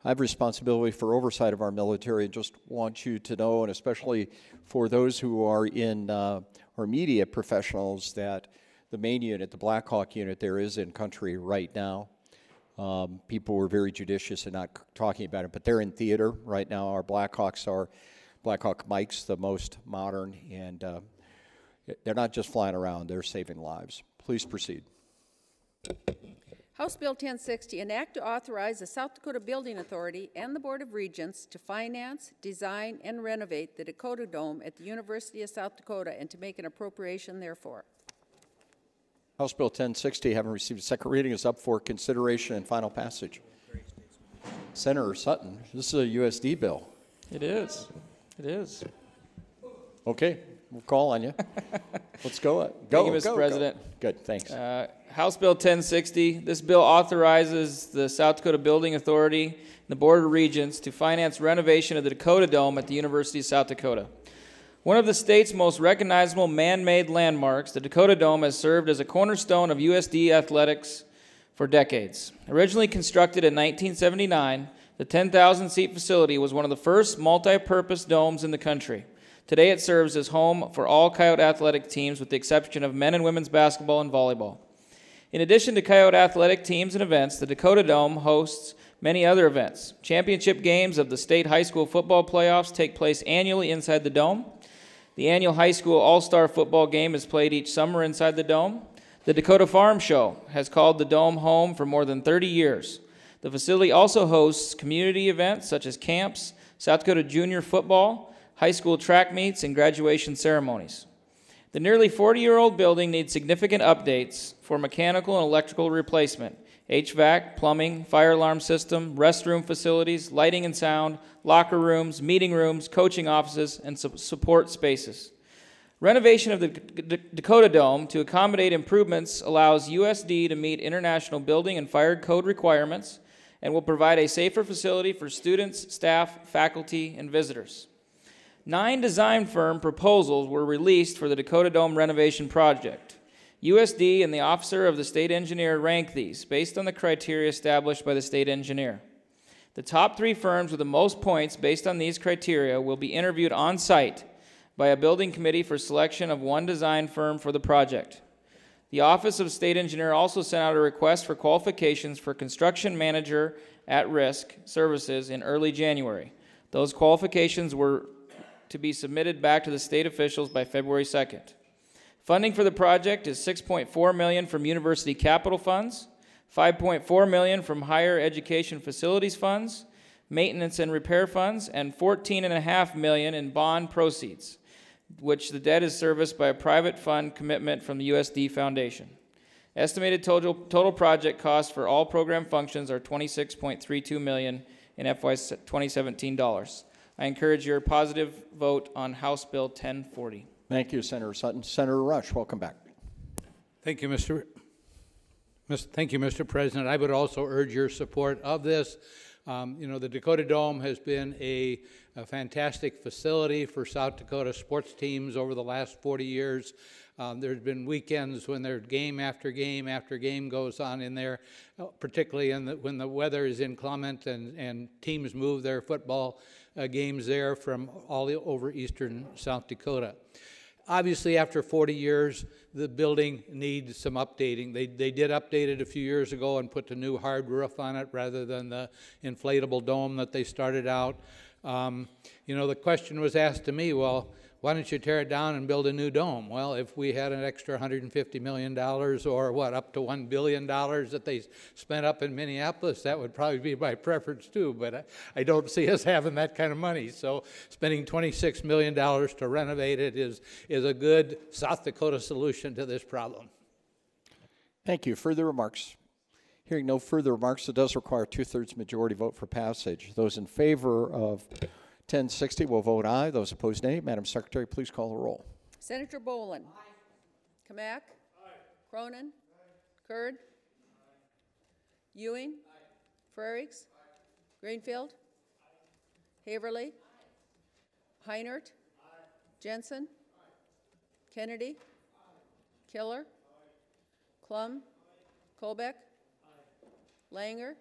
I have responsibility for oversight of our military and just want you to know, and especially for those who are in our media professionals, that the main unit, the Black Hawk unit, there is in country right now. People were very judicious in not talking about it, but they're in theater right now. Our Black Hawks are Black Hawk Mike's, the most modern, and they're not just flying around, they're saving lives. Please proceed. House Bill 1060, an act to authorize the South Dakota Building Authority and the Board of Regents to finance, design, and renovate the Dakota Dome at the University of South Dakota and to make an appropriation therefor. House Bill 1060, having received a second reading, is up for consideration and final passage. Senator Sutton, this is a USD bill. It is. It is. Okay, we'll call on you. Let's go. Thank you, Mr. President. Good, thanks. House Bill 1060. This bill authorizes the South Dakota Building Authority and the Board of Regents to finance renovation of the Dakota Dome at the University of South Dakota. One of the state's most recognizable man-made landmarks, the Dakota Dome has served as a cornerstone of USD athletics for decades. Originally constructed in 1979, the 10,000-seat facility was one of the first multi-purpose domes in the country. Today it serves as home for all Coyote athletic teams with the exception of men and women's basketball and volleyball. In addition to Coyote athletic teams and events, the Dakota Dome hosts many other events. Championship games of the state high school football playoffs take place annually inside the dome. The annual high school all-star football game is played each summer inside the dome. The Dakota Farm Show has called the dome home for more than 30 years. The facility also hosts community events such as camps, South Dakota junior football, high school track meets, and graduation ceremonies. The nearly 40-year-old building needs significant updates for mechanical and electrical replacement, HVAC, plumbing, fire alarm system, restroom facilities, lighting and sound, locker rooms, meeting rooms, coaching offices, and support spaces. Renovation of the Dakota Dome to accommodate improvements allows USD to meet international building and fire code requirements and will provide a safer facility for students, staff, faculty, and visitors. 9 design firm proposals were released for the Dakota Dome renovation project. USD and the Officer of the State Engineer ranked these based on the criteria established by the State Engineer. The top 3 firms with the most points based on these criteria will be interviewed on site by a building committee for selection of 1 design firm for the project. The Office of State Engineer also sent out a request for qualifications for construction manager at risk services in early January. Those qualifications were to be submitted back to the state officials by February 2nd. Funding for the project is $6.4 million from university capital funds, $5.4 million from higher education facilities funds, maintenance and repair funds, and $14.5 million in bond proceeds, which the debt is serviced by a private fund commitment from the USD Foundation. Estimated total project costs for all program functions are $26.32 million in FY 2017 dollars. I encourage your positive vote on House Bill 1040. Thank you, Senator Sutton. Senator Rush, welcome back. Thank you, Mr. President. I would also urge your support of this. You know, the Dakota Dome has been a fantastic facility for South Dakota sports teams over the last 40 years. There's been weekends when there's game after game after game goes on in there, particularly when the weather is inclement and teams move their football games there from all over eastern South Dakota. Obviously, after 40 years, the building needs some updating. They did update it a few years ago and put the new hard roof on it rather than the inflatable dome that they started out. You know, the question was asked to me, well, why don't you tear it down and build a new dome? Well, if we had an extra $150 million or what, up to $1 billion that they spent up in Minneapolis, that would probably be my preference too, but I don't see us having that kind of money. So spending $26 million to renovate it is a good South Dakota solution to this problem. Thank you. Further remarks? Hearing no further remarks, it does require a 2/3 majority vote for passage. Those in favor of 1060 will vote aye. Those opposed, nay. Madam Secretary, please call the roll. Senator Boland. Aye. Kamak. Aye. Cronin. Aye. Kurd. Aye. Ewing. Aye. Frerichs. Aye. Greenfield. Aye. Haverly. Aye. Heinert. Aye. Jensen. Aye. Kennedy. Aye. Killer. Aye. Klum. Aye. Kolbeck. Aye. Langer. Aye.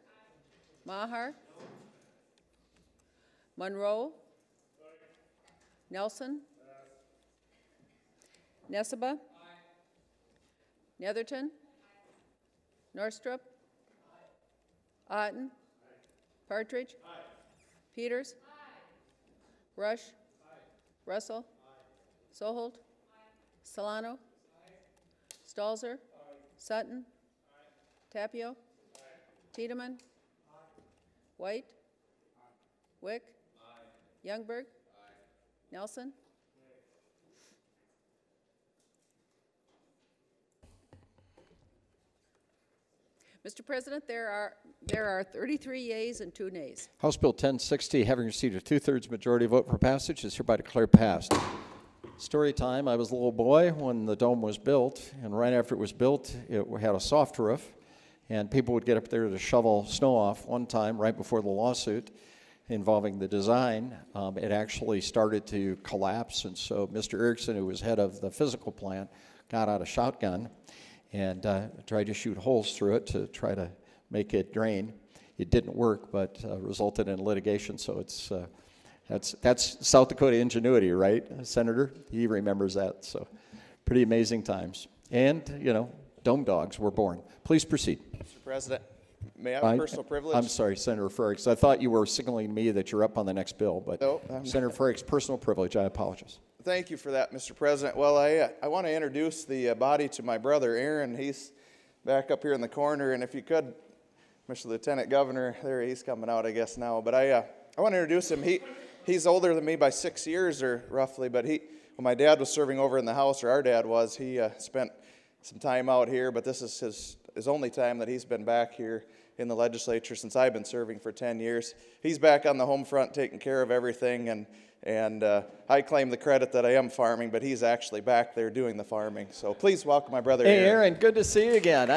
Maher. No. Monroe. Aye. Nelson. Aye. Neseba. Aye. Netherton. Aye. Norstrup. Aye. Otten. Aye. Partridge. Aye. Peters. Aye. Rush. Aye. Russell. Aye. Soholt. Aye. Solano. Aye. Stalzer. Aye. Sutton. Aye. Tapio? Tiedemann? White? Wick? Youngberg? Nelson? Mr. President, there are 33 yeas and 2 nays. House Bill 1060, having received a 2/3 majority vote for passage, is hereby declared passed. Story time. I was a little boy when the dome was built, and right after it was built, it had a soft roof, and people would get up there to shovel snow off. One time, right before the lawsuit involving the design, it actually started to collapse, and so Mr. Erickson, who was head of the physical plant, got out a shotgun and tried to shoot holes through it to try to make it drain. It didn't work, but resulted in litigation, so it's that's South Dakota ingenuity, right, Senator? He remembers that, so pretty amazing times. And, you know, dome dogs were born. Please proceed. Mr. President, may I have personal privilege? I'm sorry, Senator Frerichs. I thought you were signaling me that you're up on the next bill, but no, Senator Frerichs, personal privilege. I apologize. Thank you for that, Mr. President. Well, I want to introduce the body to my brother, Aaron. He's back up here in the corner, and if you could, Mr. Lieutenant Governor, there he's coming out, I guess, now. But I want to introduce him. He's older than me by 6 years, or roughly, but when my dad was serving over in the House, or our dad was, he spent some time out here, but this is his only time that he's been back here in the legislature since I've been serving for 10 years. He's back on the home front taking care of everything, and I claim the credit that I am farming, but he's actually back there doing the farming. So please welcome my brother Hey, Aaron. Aaron, good to see you again.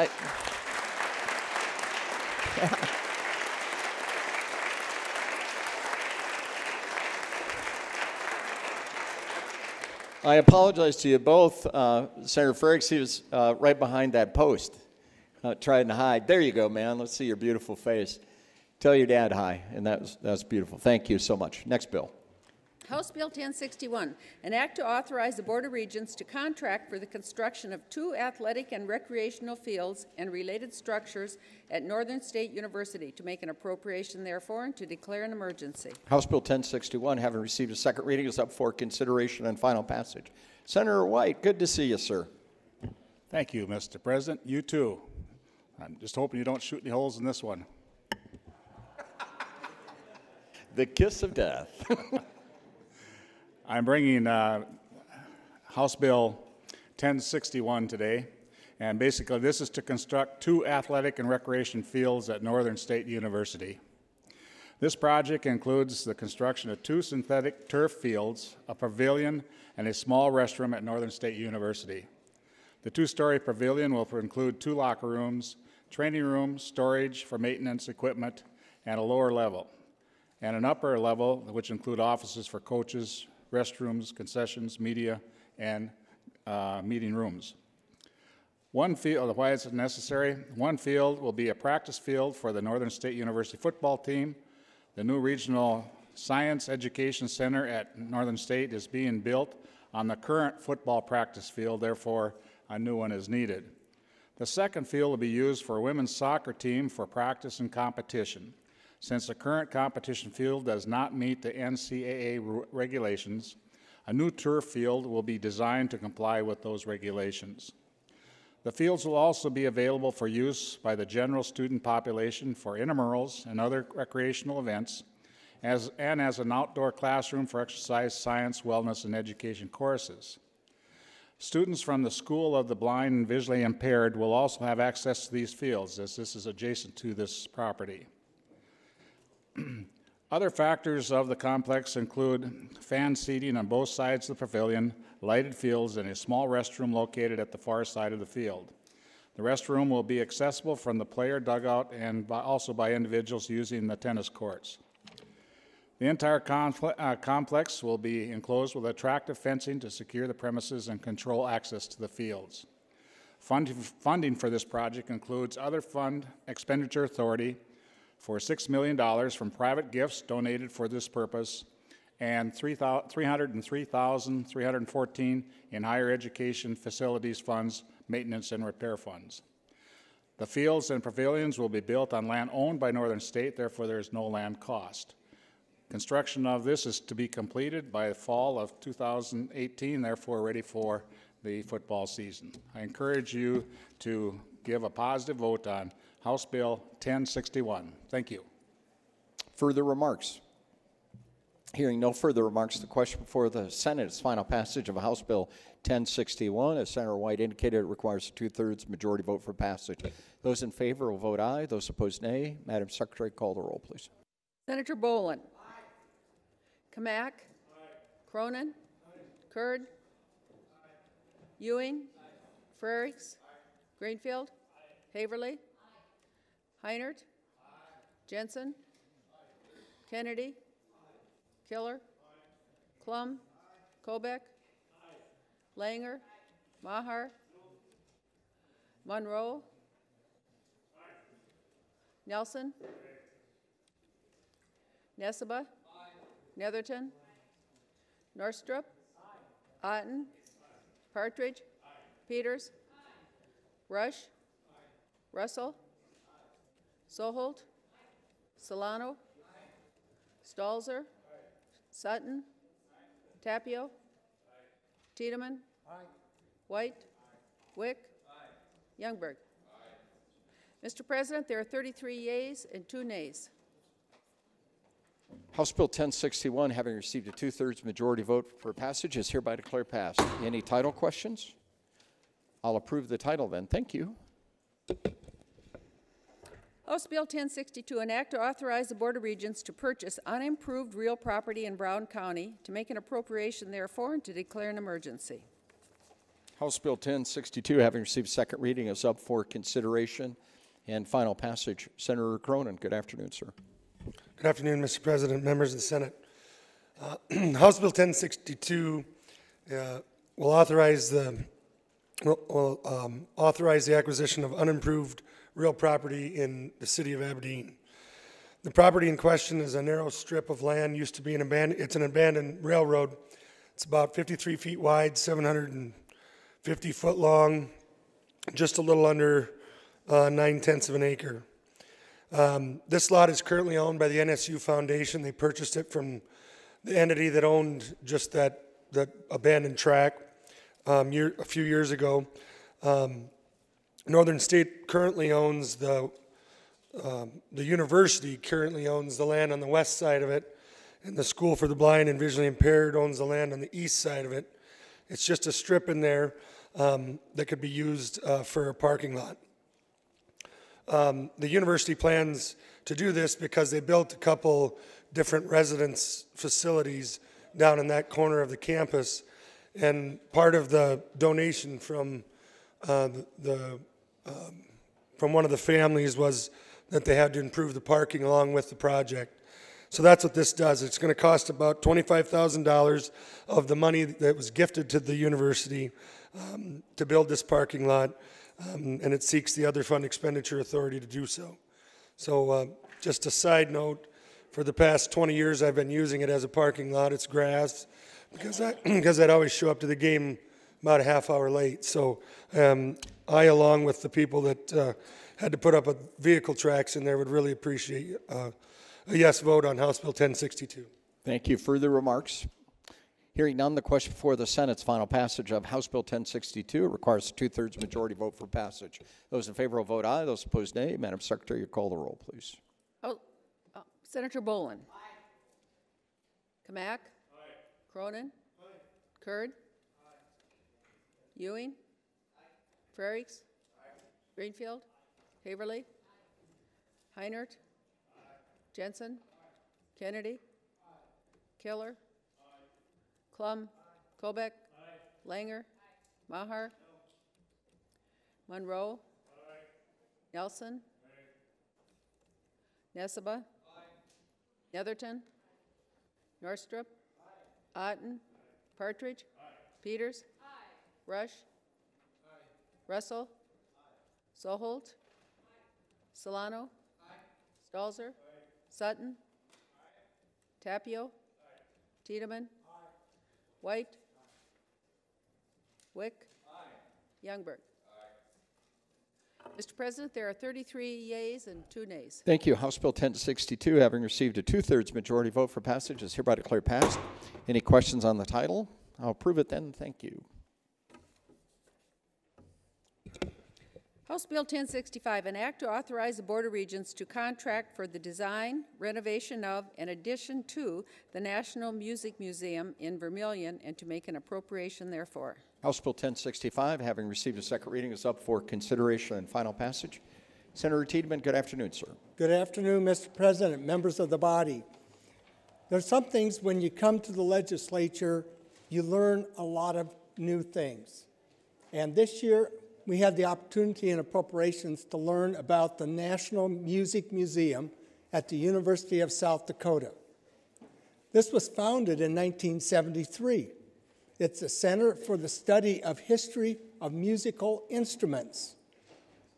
I apologize to you both. Senator Frerichs, he was right behind that post, trying to hide. There you go, man. Let's see your beautiful face. Tell your dad hi, and that was beautiful. Thank you so much. Next bill. House Bill 1061, an act to authorize the Board of Regents to contract for the construction of 2 athletic and recreational fields and related structures at Northern State University, to make an appropriation therefore and to declare an emergency. House Bill 1061, having received a second reading, is up for consideration and final passage. Senator White, good to see you, sir. Thank you, Mr. President. You too. I'm just hoping you don't shoot any holes in this one. The kiss of death. I'm bringing House Bill 1061 today, and basically this is to construct 2 athletic and recreation fields at Northern State University. This project includes the construction of 2 synthetic turf fields, a pavilion, and a small restroom at Northern State University. The 2-story pavilion will include 2 locker rooms, training rooms, storage for maintenance equipment, and a lower level, and an upper level which include offices for coaches, restrooms, concessions, media, and meeting rooms. One field, why is it necessary? One field will be a practice field for the Northern State University football team. The new Regional Science Education Center at Northern State is being built on the current football practice field, therefore a new one is needed. The second field will be used for a women's soccer team for practice and competition. Since the current competition field does not meet the NCAA regulations, a new turf field will be designed to comply with those regulations. The fields will also be available for use by the general student population for intramurals and other recreational events, and as an outdoor classroom for exercise, science, wellness, and education courses. Students from the School of the Blind and Visually Impaired will also have access to these fields, as this is adjacent to this property. Other factors of the complex include fan seating on both sides of the pavilion, lighted fields, and a small restroom located at the far side of the field. The restroom will be accessible from the player dugout and also by individuals using the tennis courts. The entire complex will be enclosed with attractive fencing to secure the premises and control access to the fields. Funding for this project includes other fund expenditure authority for $6 million from private gifts donated for this purpose, and $303,314 in higher education facilities funds, maintenance, and repair funds. The fields and pavilions will be built on land owned by Northern State, therefore there is no land cost. Construction of this is to be completed by the fall of 2018, therefore ready for the football season. I encourage you to give a positive vote on House Bill 1061. Thank you. Further remarks? Hearing no further remarks, the question before the Senate is final passage of House Bill 1061. As Senator White indicated, it requires a 2/3 majority vote for passage. Those in favor will vote aye. Those opposed, nay. Madam Secretary, call the roll, please. Senator Boland. Kamak. Cronin. Kurd. Ewing. Frerichs. Greenfield. Haverly. Heinert. Jensen. Kennedy. Killer. Klum. Kobeck. Langer. Maher. Monroe. Nelson. Nesseba. Netherton. Norstrup. Otten. Partridge. Peters. Rush. Russell. Soholt. Solano. Stalzer. Sutton. Tapio. Tiedemann. White. Wick. Youngberg. Mr. President, there are 33 yeas and 2 nays. House Bill 1061, having received a 2/3 majority vote for passage, is hereby declared passed. Any title questions? I'll approve the title then. Thank you. House Bill 1062, an act to authorize the Board of Regents to purchase unimproved real property in Brown County, to make an appropriation therefore, and to declare an emergency. House Bill 1062, having received second reading, is up for consideration and final passage. Senator Cronin, good afternoon, sir. Good afternoon, Mr. President, members of the Senate. House Bill 1062 will authorize the acquisition of unimproved real property in the city of Aberdeen. The property in question is a narrow strip of land, used to be an abandoned railroad. It's about 53 feet wide, 750 foot long, just a little under 9/10 of an acre. This lot is currently owned by the NSU Foundation. They purchased it from the entity that owned just that abandoned track a few years ago. Northern State currently owns the university currently owns the land on the west side of it, and the School for the Blind and Visually Impaired owns the land on the east side of it. It's just a strip in there that could be used for a parking lot. The university plans to do this because they built a couple different residence facilities down in that corner of the campus, and part of the donation from one of the families was that they had to improve the parking along with the project. So that's what this does. It's going to cost about $25,000 of the money that was gifted to the university to build this parking lot, and it seeks the other fund expenditure authority to do so. So just a side note, for the past 20 years I've been using it as a parking lot. It's grass because I'd always show up to the game about a half hour late. So I, along with the people that had to put up vehicle tracks in there, would really appreciate a yes vote on House Bill 1062. Thank you. Further remarks? Hearing none, the question before the Senate's final passage of House Bill 1062 requires a 2/3 majority vote for passage. Those in favor will vote aye. Those opposed, nay. Madam Secretary, you call the roll, please. Senator Boland. Kamak. Cronin. Kurd. Ewing. Frerichs. Greenfield. Haverly. Heinert. Jensen. Kennedy. Killer. Klum. Kobeck. Langer. Maher. Monroe. Nelson. Nesseba. Netherton. Norstrup. Otten. Partridge. Peters. Rush. Russell. Soholt. Solano. Stalzer. Sutton. Tapio. Tiedemann. White. Wick. Youngberg. Mr. President, there are 33 yeas and 2 nays. Thank you. House Bill 1062, having received a 2/3 majority vote for passage, is hereby declared passed. Any questions on the title? I'll approve it then. Thank you. House Bill 1065, an act to authorize the Board of Regents to contract for the design, renovation of, and addition to the National Music Museum in Vermillion and to make an appropriation therefor. House Bill 1065, having received a second reading, is up for consideration and final passage. Senator Tiedemann, good afternoon, sir. Good afternoon, Mr. President, members of the body. There's some things when you come to the legislature, you learn a lot of new things. And this year, we had the opportunity in appropriations to learn about the National Music Museum at the University of South Dakota. This was founded in 1973. It's a center for the study of history of musical instruments.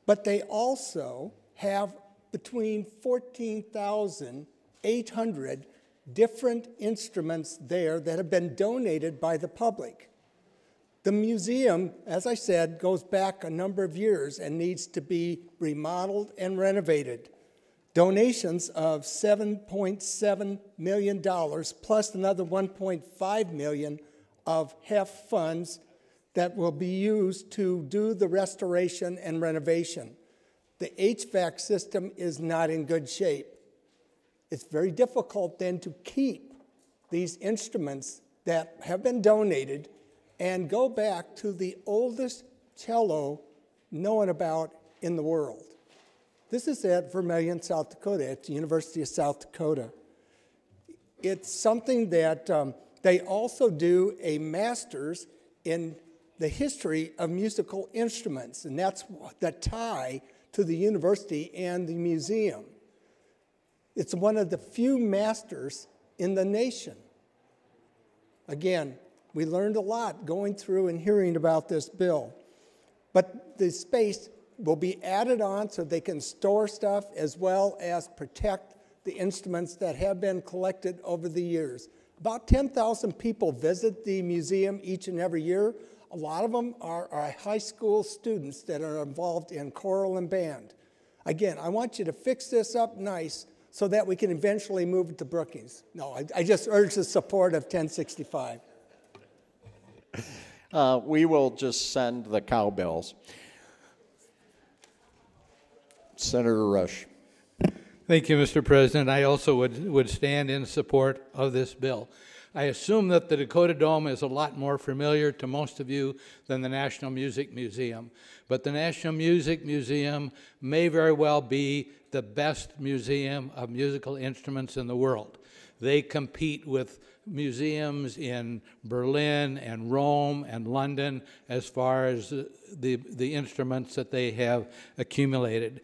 But they also have between 14,800 different instruments there that have been donated by the public. The museum, as I said, goes back a number of years and needs to be remodeled and renovated. Donations of $7.7 million plus another $1.5 million of HEF funds that will be used to do the restoration and renovation. The HVAC system is not in good shape. It's very difficult then to keep these instruments that have been donated and go back to the oldest cello known about in the world. This is at Vermillion, South Dakota, at the University of South Dakota. It's something that they also do a master's in the history of musical instruments, and that's the tie to the university and the museum. It's one of the few masters in the nation. Again, we learned a lot going through and hearing about this bill. But the space will be added on so they can store stuff as well as protect the instruments that have been collected over the years. About 10,000 people visit the museum each and every year. A lot of them are high school students that are involved in choral and band. Again, I want you to fix this up nice so that we can eventually move it to Brookings. No, I just urge the support of 1065. We will just send the cowbells. Senator Rush. Thank you, Mr. President. I also would stand in support of this bill. I assume that the Dakota Dome is a lot more familiar to most of you than the National Music Museum. But the National Music Museum may very well be the best museum of musical instruments in the world. They compete with museums in Berlin and Rome and London as far as the instruments that they have accumulated.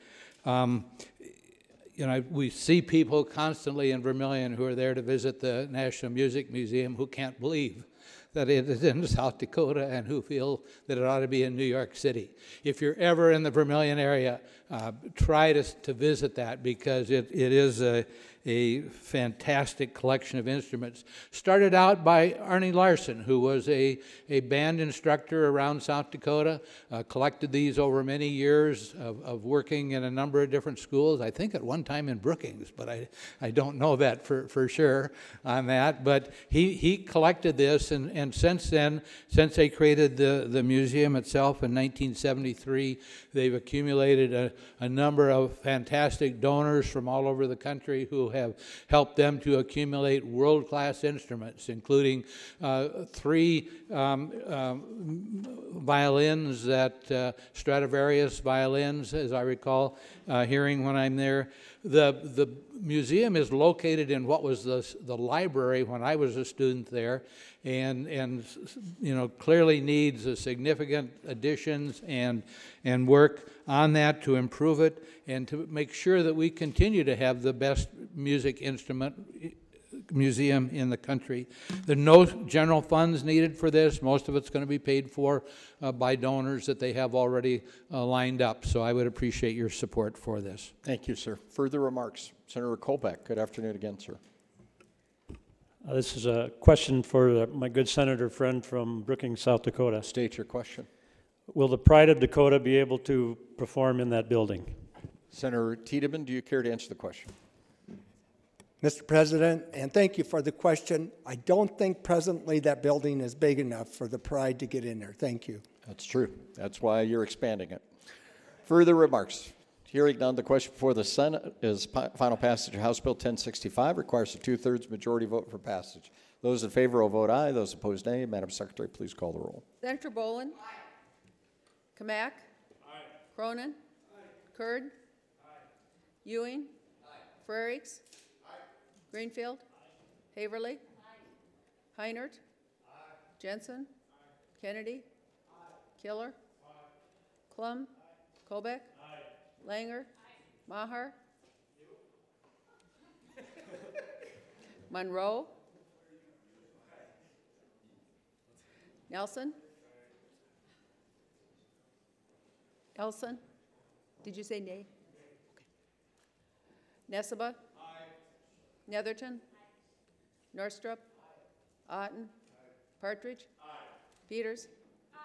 We see people constantly in Vermillion who are there to visit the National Music Museum who can't believe that it is in South Dakota and who feel that it ought to be in New York City. If you're ever in the Vermillion area, try to visit that because it is a fantastic collection of instruments. Started out by Arnie Larson, who was a band instructor around South Dakota, collected these over many years of working in a number of different schools, I think at one time in Brookings, but I don't know that for sure on that. But he collected this, and since then, since they created the museum itself in 1973, they've accumulated a number of fantastic donors from all over the country who have helped them to accumulate world-class instruments, including 3 violins, that Stradivarius violins, as I recall hearing when I'm there. The museum is located in what was the library when I was a student there, and clearly needs a significant additions and work on that to improve it and to make sure that we continue to have the best music instrument museum in the country. There are no general funds needed for this. Most of it's going to be paid for by donors that they have already lined up. So I would appreciate your support for this. Thank you, sir. Further remarks? Senator Kolbeck, good afternoon again, sir. This is a question for my good senator friend from Brookings, South Dakota. State your question. Will the Pride of Dakota be able to perform in that building? Senator Tiedemann, do you care to answer the question? Mr. President, and thank you for the question. I don't think presently that building is big enough for the Pride to get in there. Thank you. That's true. That's why you're expanding it. Further remarks? Hearing none, the question before the Senate is final passage of House Bill 1065 requires a 2/3 majority vote for passage. Those in favor will vote aye. Those opposed, nay. Madam Secretary, please call the roll. Senator Boland. Aye. Kamak. Aye. Cronin. Aye. Kurd. Aye. Ewing. Aye. Frerichs. Aye. Greenfield. Aye. Haverly. Aye. Heinert. Aye. Jensen. Aye. Kennedy. Aye. Killer. Aye. Klum. Aye. Kolbeck. Aye. Langer. Aye. Maher. Monroe. Nelson? Elson? Did you say nay? Okay. Nesseba? Aye. Netherton? Aye. Norstrup? Aye. Otten? Aye. Partridge? Aye. Peters? Aye.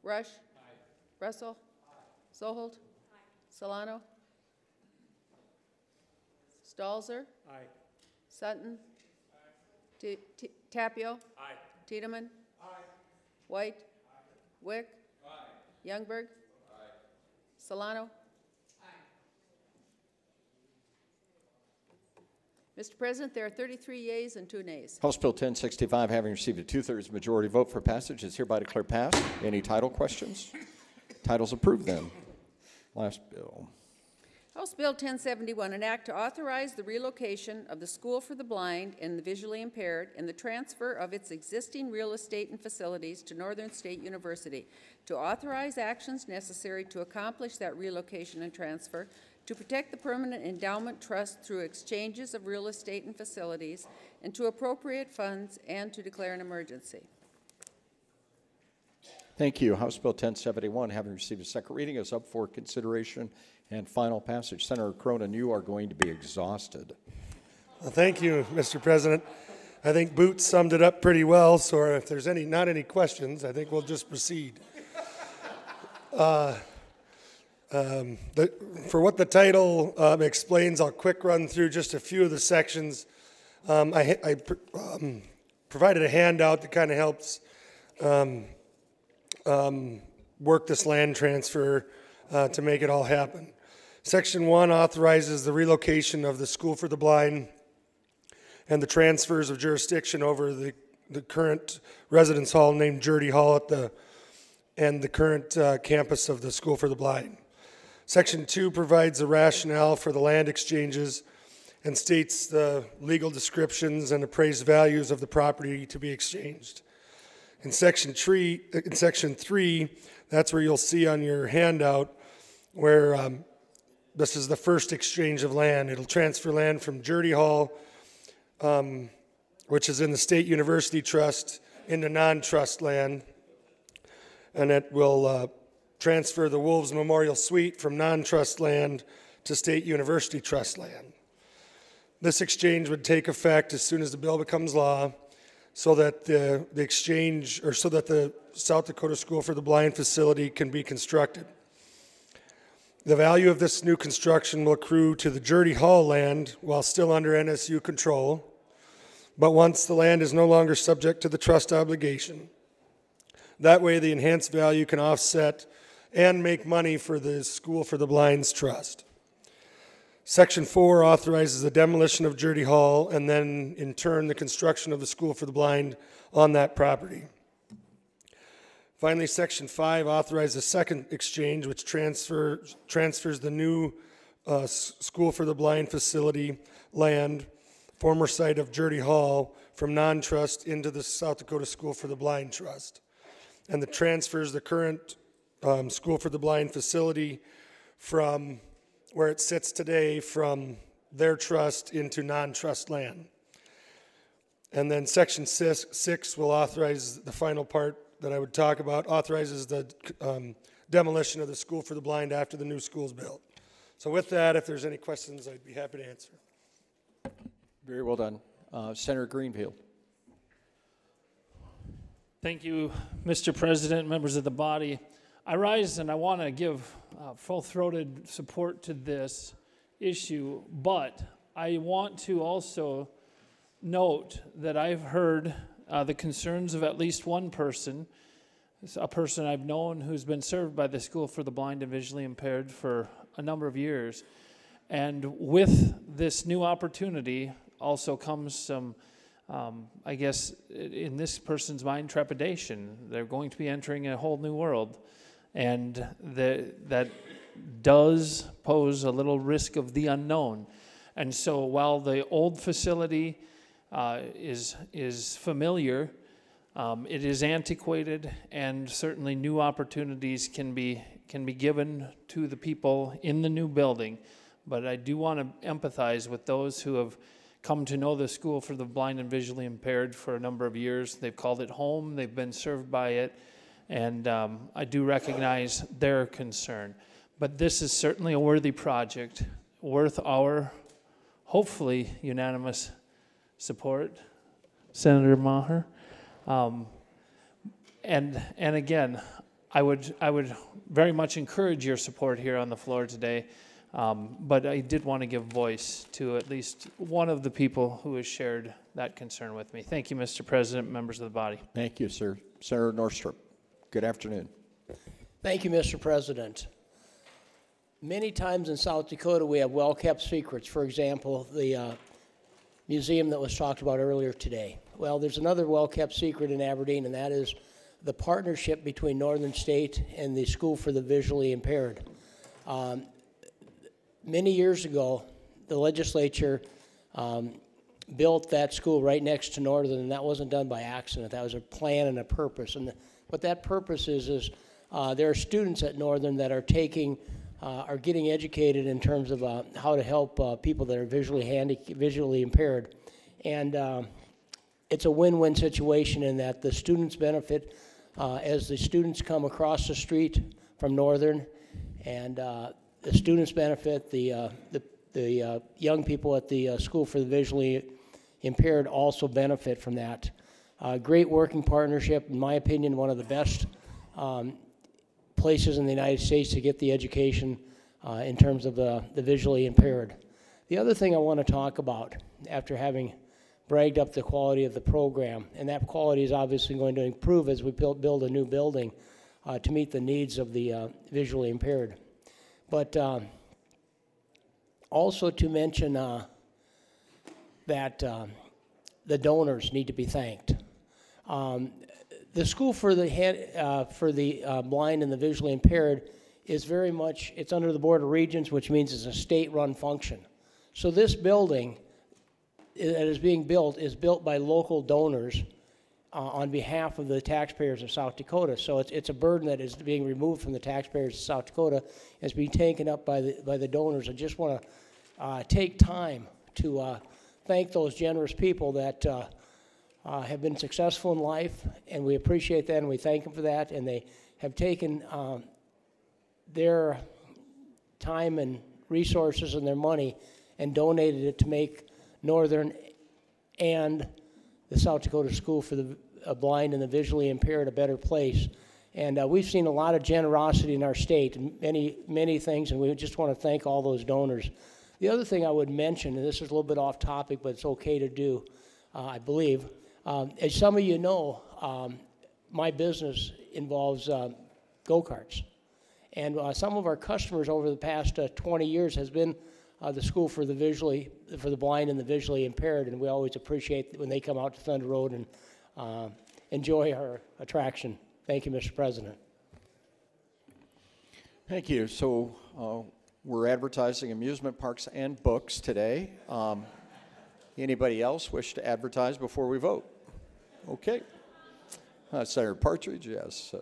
Rush? Aye. Russell? Aye. Soholt? Aye. Solano? Stalzer? Aye. Sutton? Aye. Tapio? Aye. Tiedemann? Aye. White? Aye. Wick? Aye. Youngberg? Aye. Solano? Aye. Mr. President, there are 33 yeas and 2 nays. House Bill 1065, having received a 2/3 majority vote for passage, is hereby declared passed. Any title questions? Titles approved then. Last bill. House Bill 1071, an act to authorize the relocation of the School for the Blind and the Visually Impaired and the transfer of its existing real estate and facilities to Northern State University, to authorize actions necessary to accomplish that relocation and transfer, to protect the permanent endowment trust through exchanges of real estate and facilities, and to appropriate funds and to declare an emergency. Thank you. House Bill 1071, having received a second reading, is up for consideration and final passage. Senator Cronin, you are going to be exhausted. Well, thank you, Mr. President. I think Boots summed it up pretty well, so if there's not any questions, I think we'll just proceed. For what the title explains, I'll quick run through just a few of the sections. I provided a handout that kind of helps work this land transfer to make it all happen. Section 1 authorizes the relocation of the School for the Blind and the transfers of jurisdiction over the current residence hall named Jurdy Hall and the current campus of the School for the Blind. Section 2 provides a rationale for the land exchanges and states the legal descriptions and appraised values of the property to be exchanged. In Section 3, that's where you'll see on your handout where this is the first exchange of land. It'll transfer land from Jurdy Hall, which is in the State University Trust, into non-trust land. And it will transfer the Wolves Memorial Suite from non-trust land to State University Trust land. This exchange would take effect as soon as the bill becomes law, so that the exchange, or so that the South Dakota School for the Blind facility can be constructed. The value of this new construction will accrue to the Jurdy Hall land while still under NSU control, but once the land is no longer subject to the trust obligation. That way the enhanced value can offset and make money for the School for the Blind's trust. Section 4 authorizes the demolition of Jurdy Hall and then, in turn, the construction of the School for the Blind on that property. Finally, Section 5 authorizes a second exchange, which transfers the new School for the Blind facility land, former site of Jurdy Hall, from non-trust into the South Dakota School for the Blind Trust. And the transfers the current School for the Blind facility from where it sits today, from their trust into non-trust land. And then Section 6 will authorize the final part that I would talk about, authorizes the demolition of the School for the Blind after the new school's built. So with that, if there's any questions, I'd be happy to answer. Very well done. Senator Greenfield. Thank you, Mr. President, members of the body. I rise and I want to give full-throated support to this issue, but I want to also note that I've heard the concerns of at least one person a person I've known who's been served by the School for the Blind and Visually Impaired for a number of years. And with this new opportunity also comes some, I guess, in this person's mind, trepidation. They're going to be entering a whole new world. And that does pose a little risk of the unknown. And so while the old facility is familiar, it is antiquated, and certainly new opportunities can be given to the people in the new building. But I do want to empathize with those who have come to know the School for the Blind and Visually Impaired for a number of years. They've called it home, they've been served by it, and I do recognize their concern. But this is certainly a worthy project, worth our, hopefully, unanimous support, Senator Maher. And again, I would very much encourage your support here on the floor today, but I did want to give voice to at least one of the people who has shared that concern with me. Thank you, Mr. President, members of the body. Thank you, sir. Senator Northrup, good afternoon. Thank you, Mr. President. Many times in South Dakota, we have well-kept secrets. For example, the museum that was talked about earlier today. Well, there's another well-kept secret in Aberdeen, and that is the partnership between Northern State and the School for the Visually Impaired. Many years ago, the legislature built that school right next to Northern, and that wasn't done by accident. That was a plan and a purpose. And what that purpose is there are students at Northern that are getting educated in terms of how to help people that are visually impaired. And it's a win-win situation in that the students benefit as the students come across the street from Northern, and the students benefit, the young people at the School for the Visually Impaired also benefit from that. Great working partnership, in my opinion, one of the best places in the United States to get the education in terms of the visually impaired. The other thing I want to talk about, after having bragged up the quality of the program, and that quality is obviously going to improve as we build a new building to meet the needs of the visually impaired. But also to mention that the donors need to be thanked. The School for the Blind and the Visually Impaired is very much, it's under the Board of Regents, which means it's a state-run function. So this building that is being built is built by local donors on behalf of the taxpayers of South Dakota. So it's a burden that is being removed from the taxpayers of South Dakota and is being taken up by the donors. I just want to take time to thank those generous people that have been successful in life, and we appreciate that and we thank them for that, and they have taken their time and resources and their money and donated it to make Northern and the South Dakota School for the Blind and the Visually Impaired a better place. And we've seen a lot of generosity in our state, and many things, and we just want to thank all those donors. The other thing I would mention, and this is a little bit off topic, but it's okay to do, I believe. As some of you know, my business involves go-karts. And some of our customers over the past 20 years has been the School for the Blind and the Visually Impaired, and we always appreciate when they come out to Thunder Road and enjoy our attraction. Thank you, Mr. President. Thank you. So we're advertising amusement parks and books today. Anybody else wish to advertise before we vote? Okay. Senator Partridge, yes.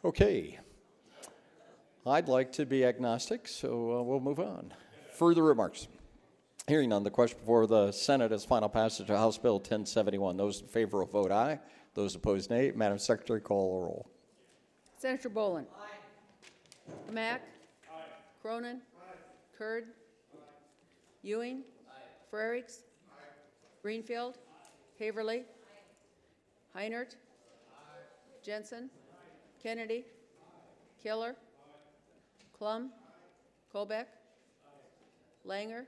Okay. I'd like to be agnostic, so we'll move on. Further remarks? Hearing none, the question before the Senate is final passage of House Bill 1071. Those in favor will vote aye. Those opposed, nay. Madam Secretary, call the roll. Senator Boland. Aye. Mack. Aye. Cronin. Aye. Kurd. Aye. Ewing. Aye. Frerichs. Aye. Greenfield. Aye. Haverly. Aye. Heinert. Aye. Jensen. Aye. Kennedy. Aye. Killer. Aye. Klum. Aye. Kolbeck. Aye. Langer. Aye.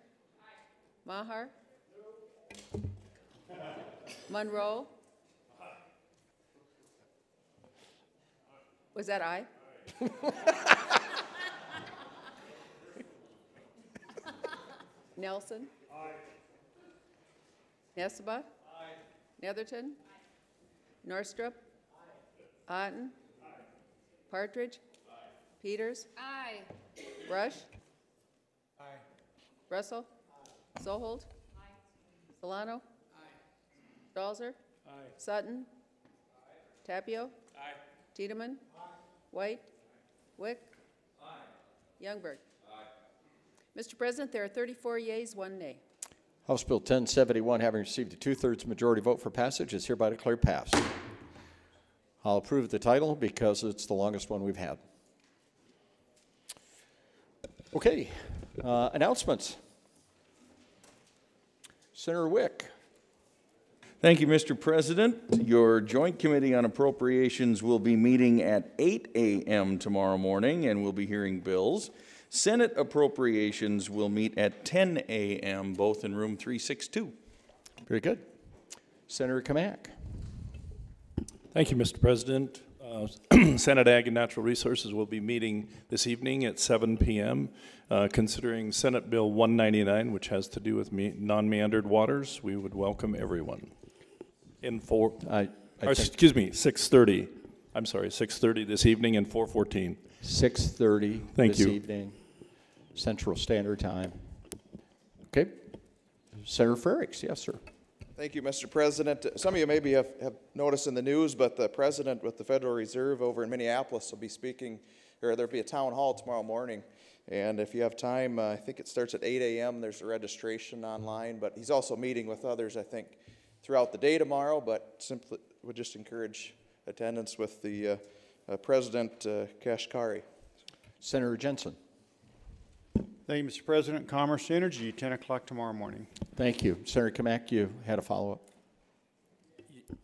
Maher. No. Monroe. Was that aye? Nelson? Aye. Nesseba? Aye. Netherton? Aye. Norstrup? Aye. Otten? Aye. Partridge? Aye. Peters? Aye. Rush? Aye. Russell? Aye. Sohold? Aye. Solano? Aye. Stalzer? Aye. Sutton? Aye. Tapio? Aye. Tiedemann? Aye. White? Wick? Aye. Youngberg? Aye. Mr. President, there are 34 yeas, 1 nay. House Bill 1071, having received a 2/3 majority vote for passage, is hereby declared passed. I'll approve the title because it's the longest one we've had. Okay, announcements. Senator Wick. Thank you, Mr. President. Your Joint Committee on Appropriations will be meeting at 8 a.m. tomorrow morning, and we'll be hearing bills. Senate Appropriations will meet at 10 a.m., both in room 362. Very good. Senator Kamak. Thank you, Mr. President. Senate Ag and Natural Resources will be meeting this evening at 7 p.m. Considering Senate Bill 199, which has to do with non-meandered waters. We would welcome everyone. Excuse me, 6:30. I'm sorry, 6:30 this evening and 4:14. 6:30 this evening, Central Standard Time. Okay. Senator Frerichs, yes, sir. Thank you, Mr. President. Some of you maybe have noticed in the news, but the president with the Federal Reserve over in Minneapolis will be speaking, or there'll be a town hall tomorrow morning. And if you have time, I think it starts at 8 a.m. There's a registration online, but he's also meeting with others, I think, throughout the day tomorrow, but simply would just encourage attendance with the President Kashkari. Senator Jensen. Thank you, Mr. President. Commerce Energy, 10 o'clock tomorrow morning. Thank you. Senator Kamak, you had a follow-up.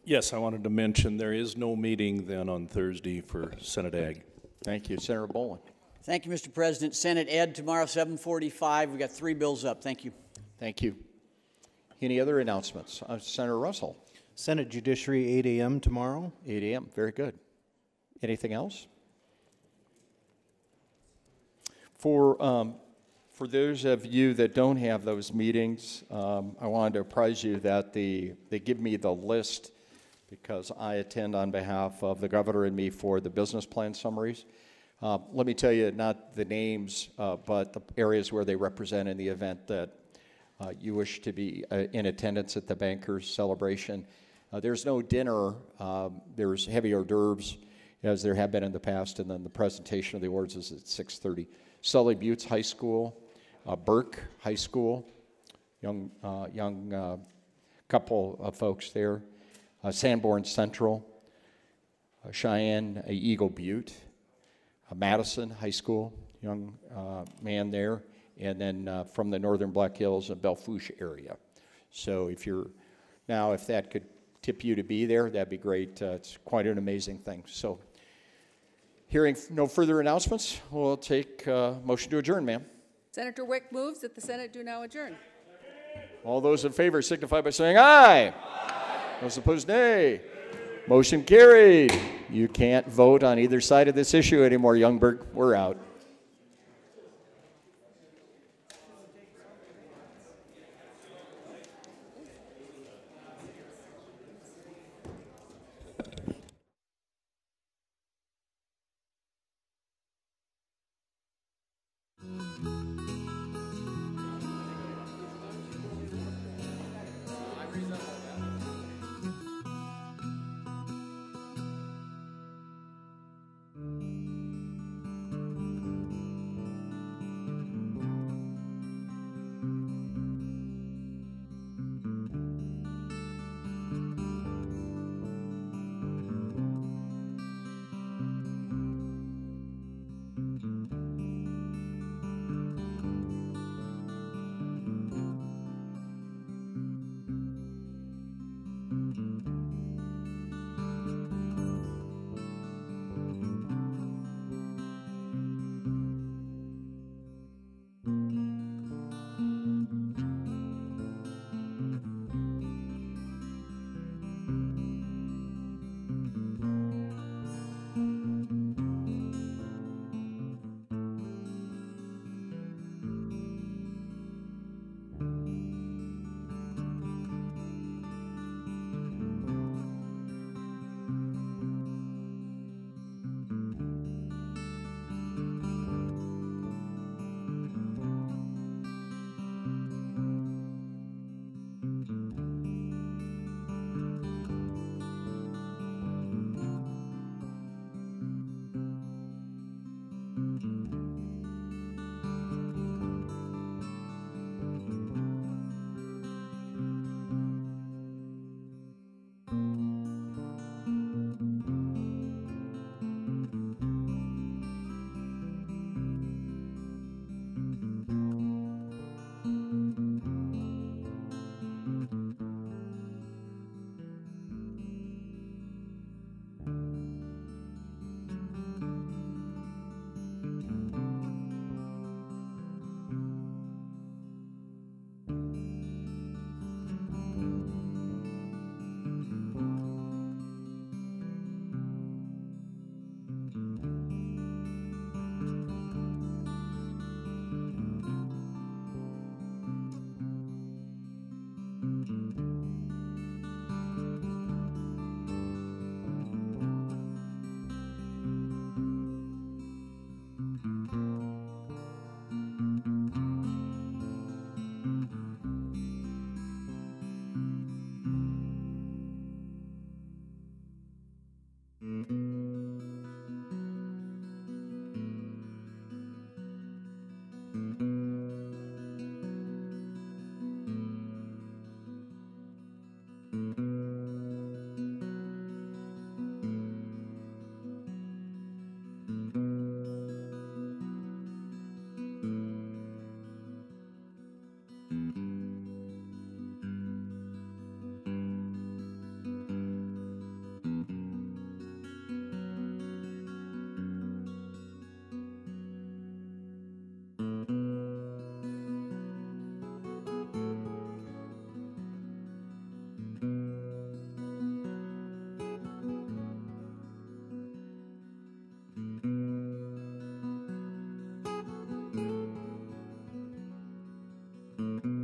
Yes, I wanted to mention there is no meeting then on Thursday for Senate Ag. Thank you. Senator Boland. Thank you, Mr. President. Senate Ed tomorrow, 7:45. We've got 3 bills up. Thank you. Thank you. Any other announcements? Senator Russell. Senate Judiciary, 8 a.m. tomorrow. 8 a.m. Very good. Anything else? For those of you that don't have those meetings, I wanted to apprise you that they give me the list because I attend on behalf of the governor and me for the business plan summaries. Let me tell you, not the names, but the areas where they represent in the event that you wish to be in attendance at the bankers' celebration. There's no dinner. There's heavy hors d'oeuvres, as there have been in the past, and then the presentation of the awards is at 6:30. Sully Buttes High School, Burke High School, young couple of folks there, Sanborn Central, Cheyenne Eagle Butte, Madison High School, young man there, and then from the Northern Black Hills and Belle Fourche area. So if that could tip you to be there, that'd be great. It's quite an amazing thing. So hearing no further announcements, we'll take motion to adjourn, ma'am. Senator Wick moves that the Senate do now adjourn. All those in favor signify by saying aye. Aye. Those opposed, nay. Motion carried. You can't vote on either side of this issue anymore, Youngberg. We're out. you.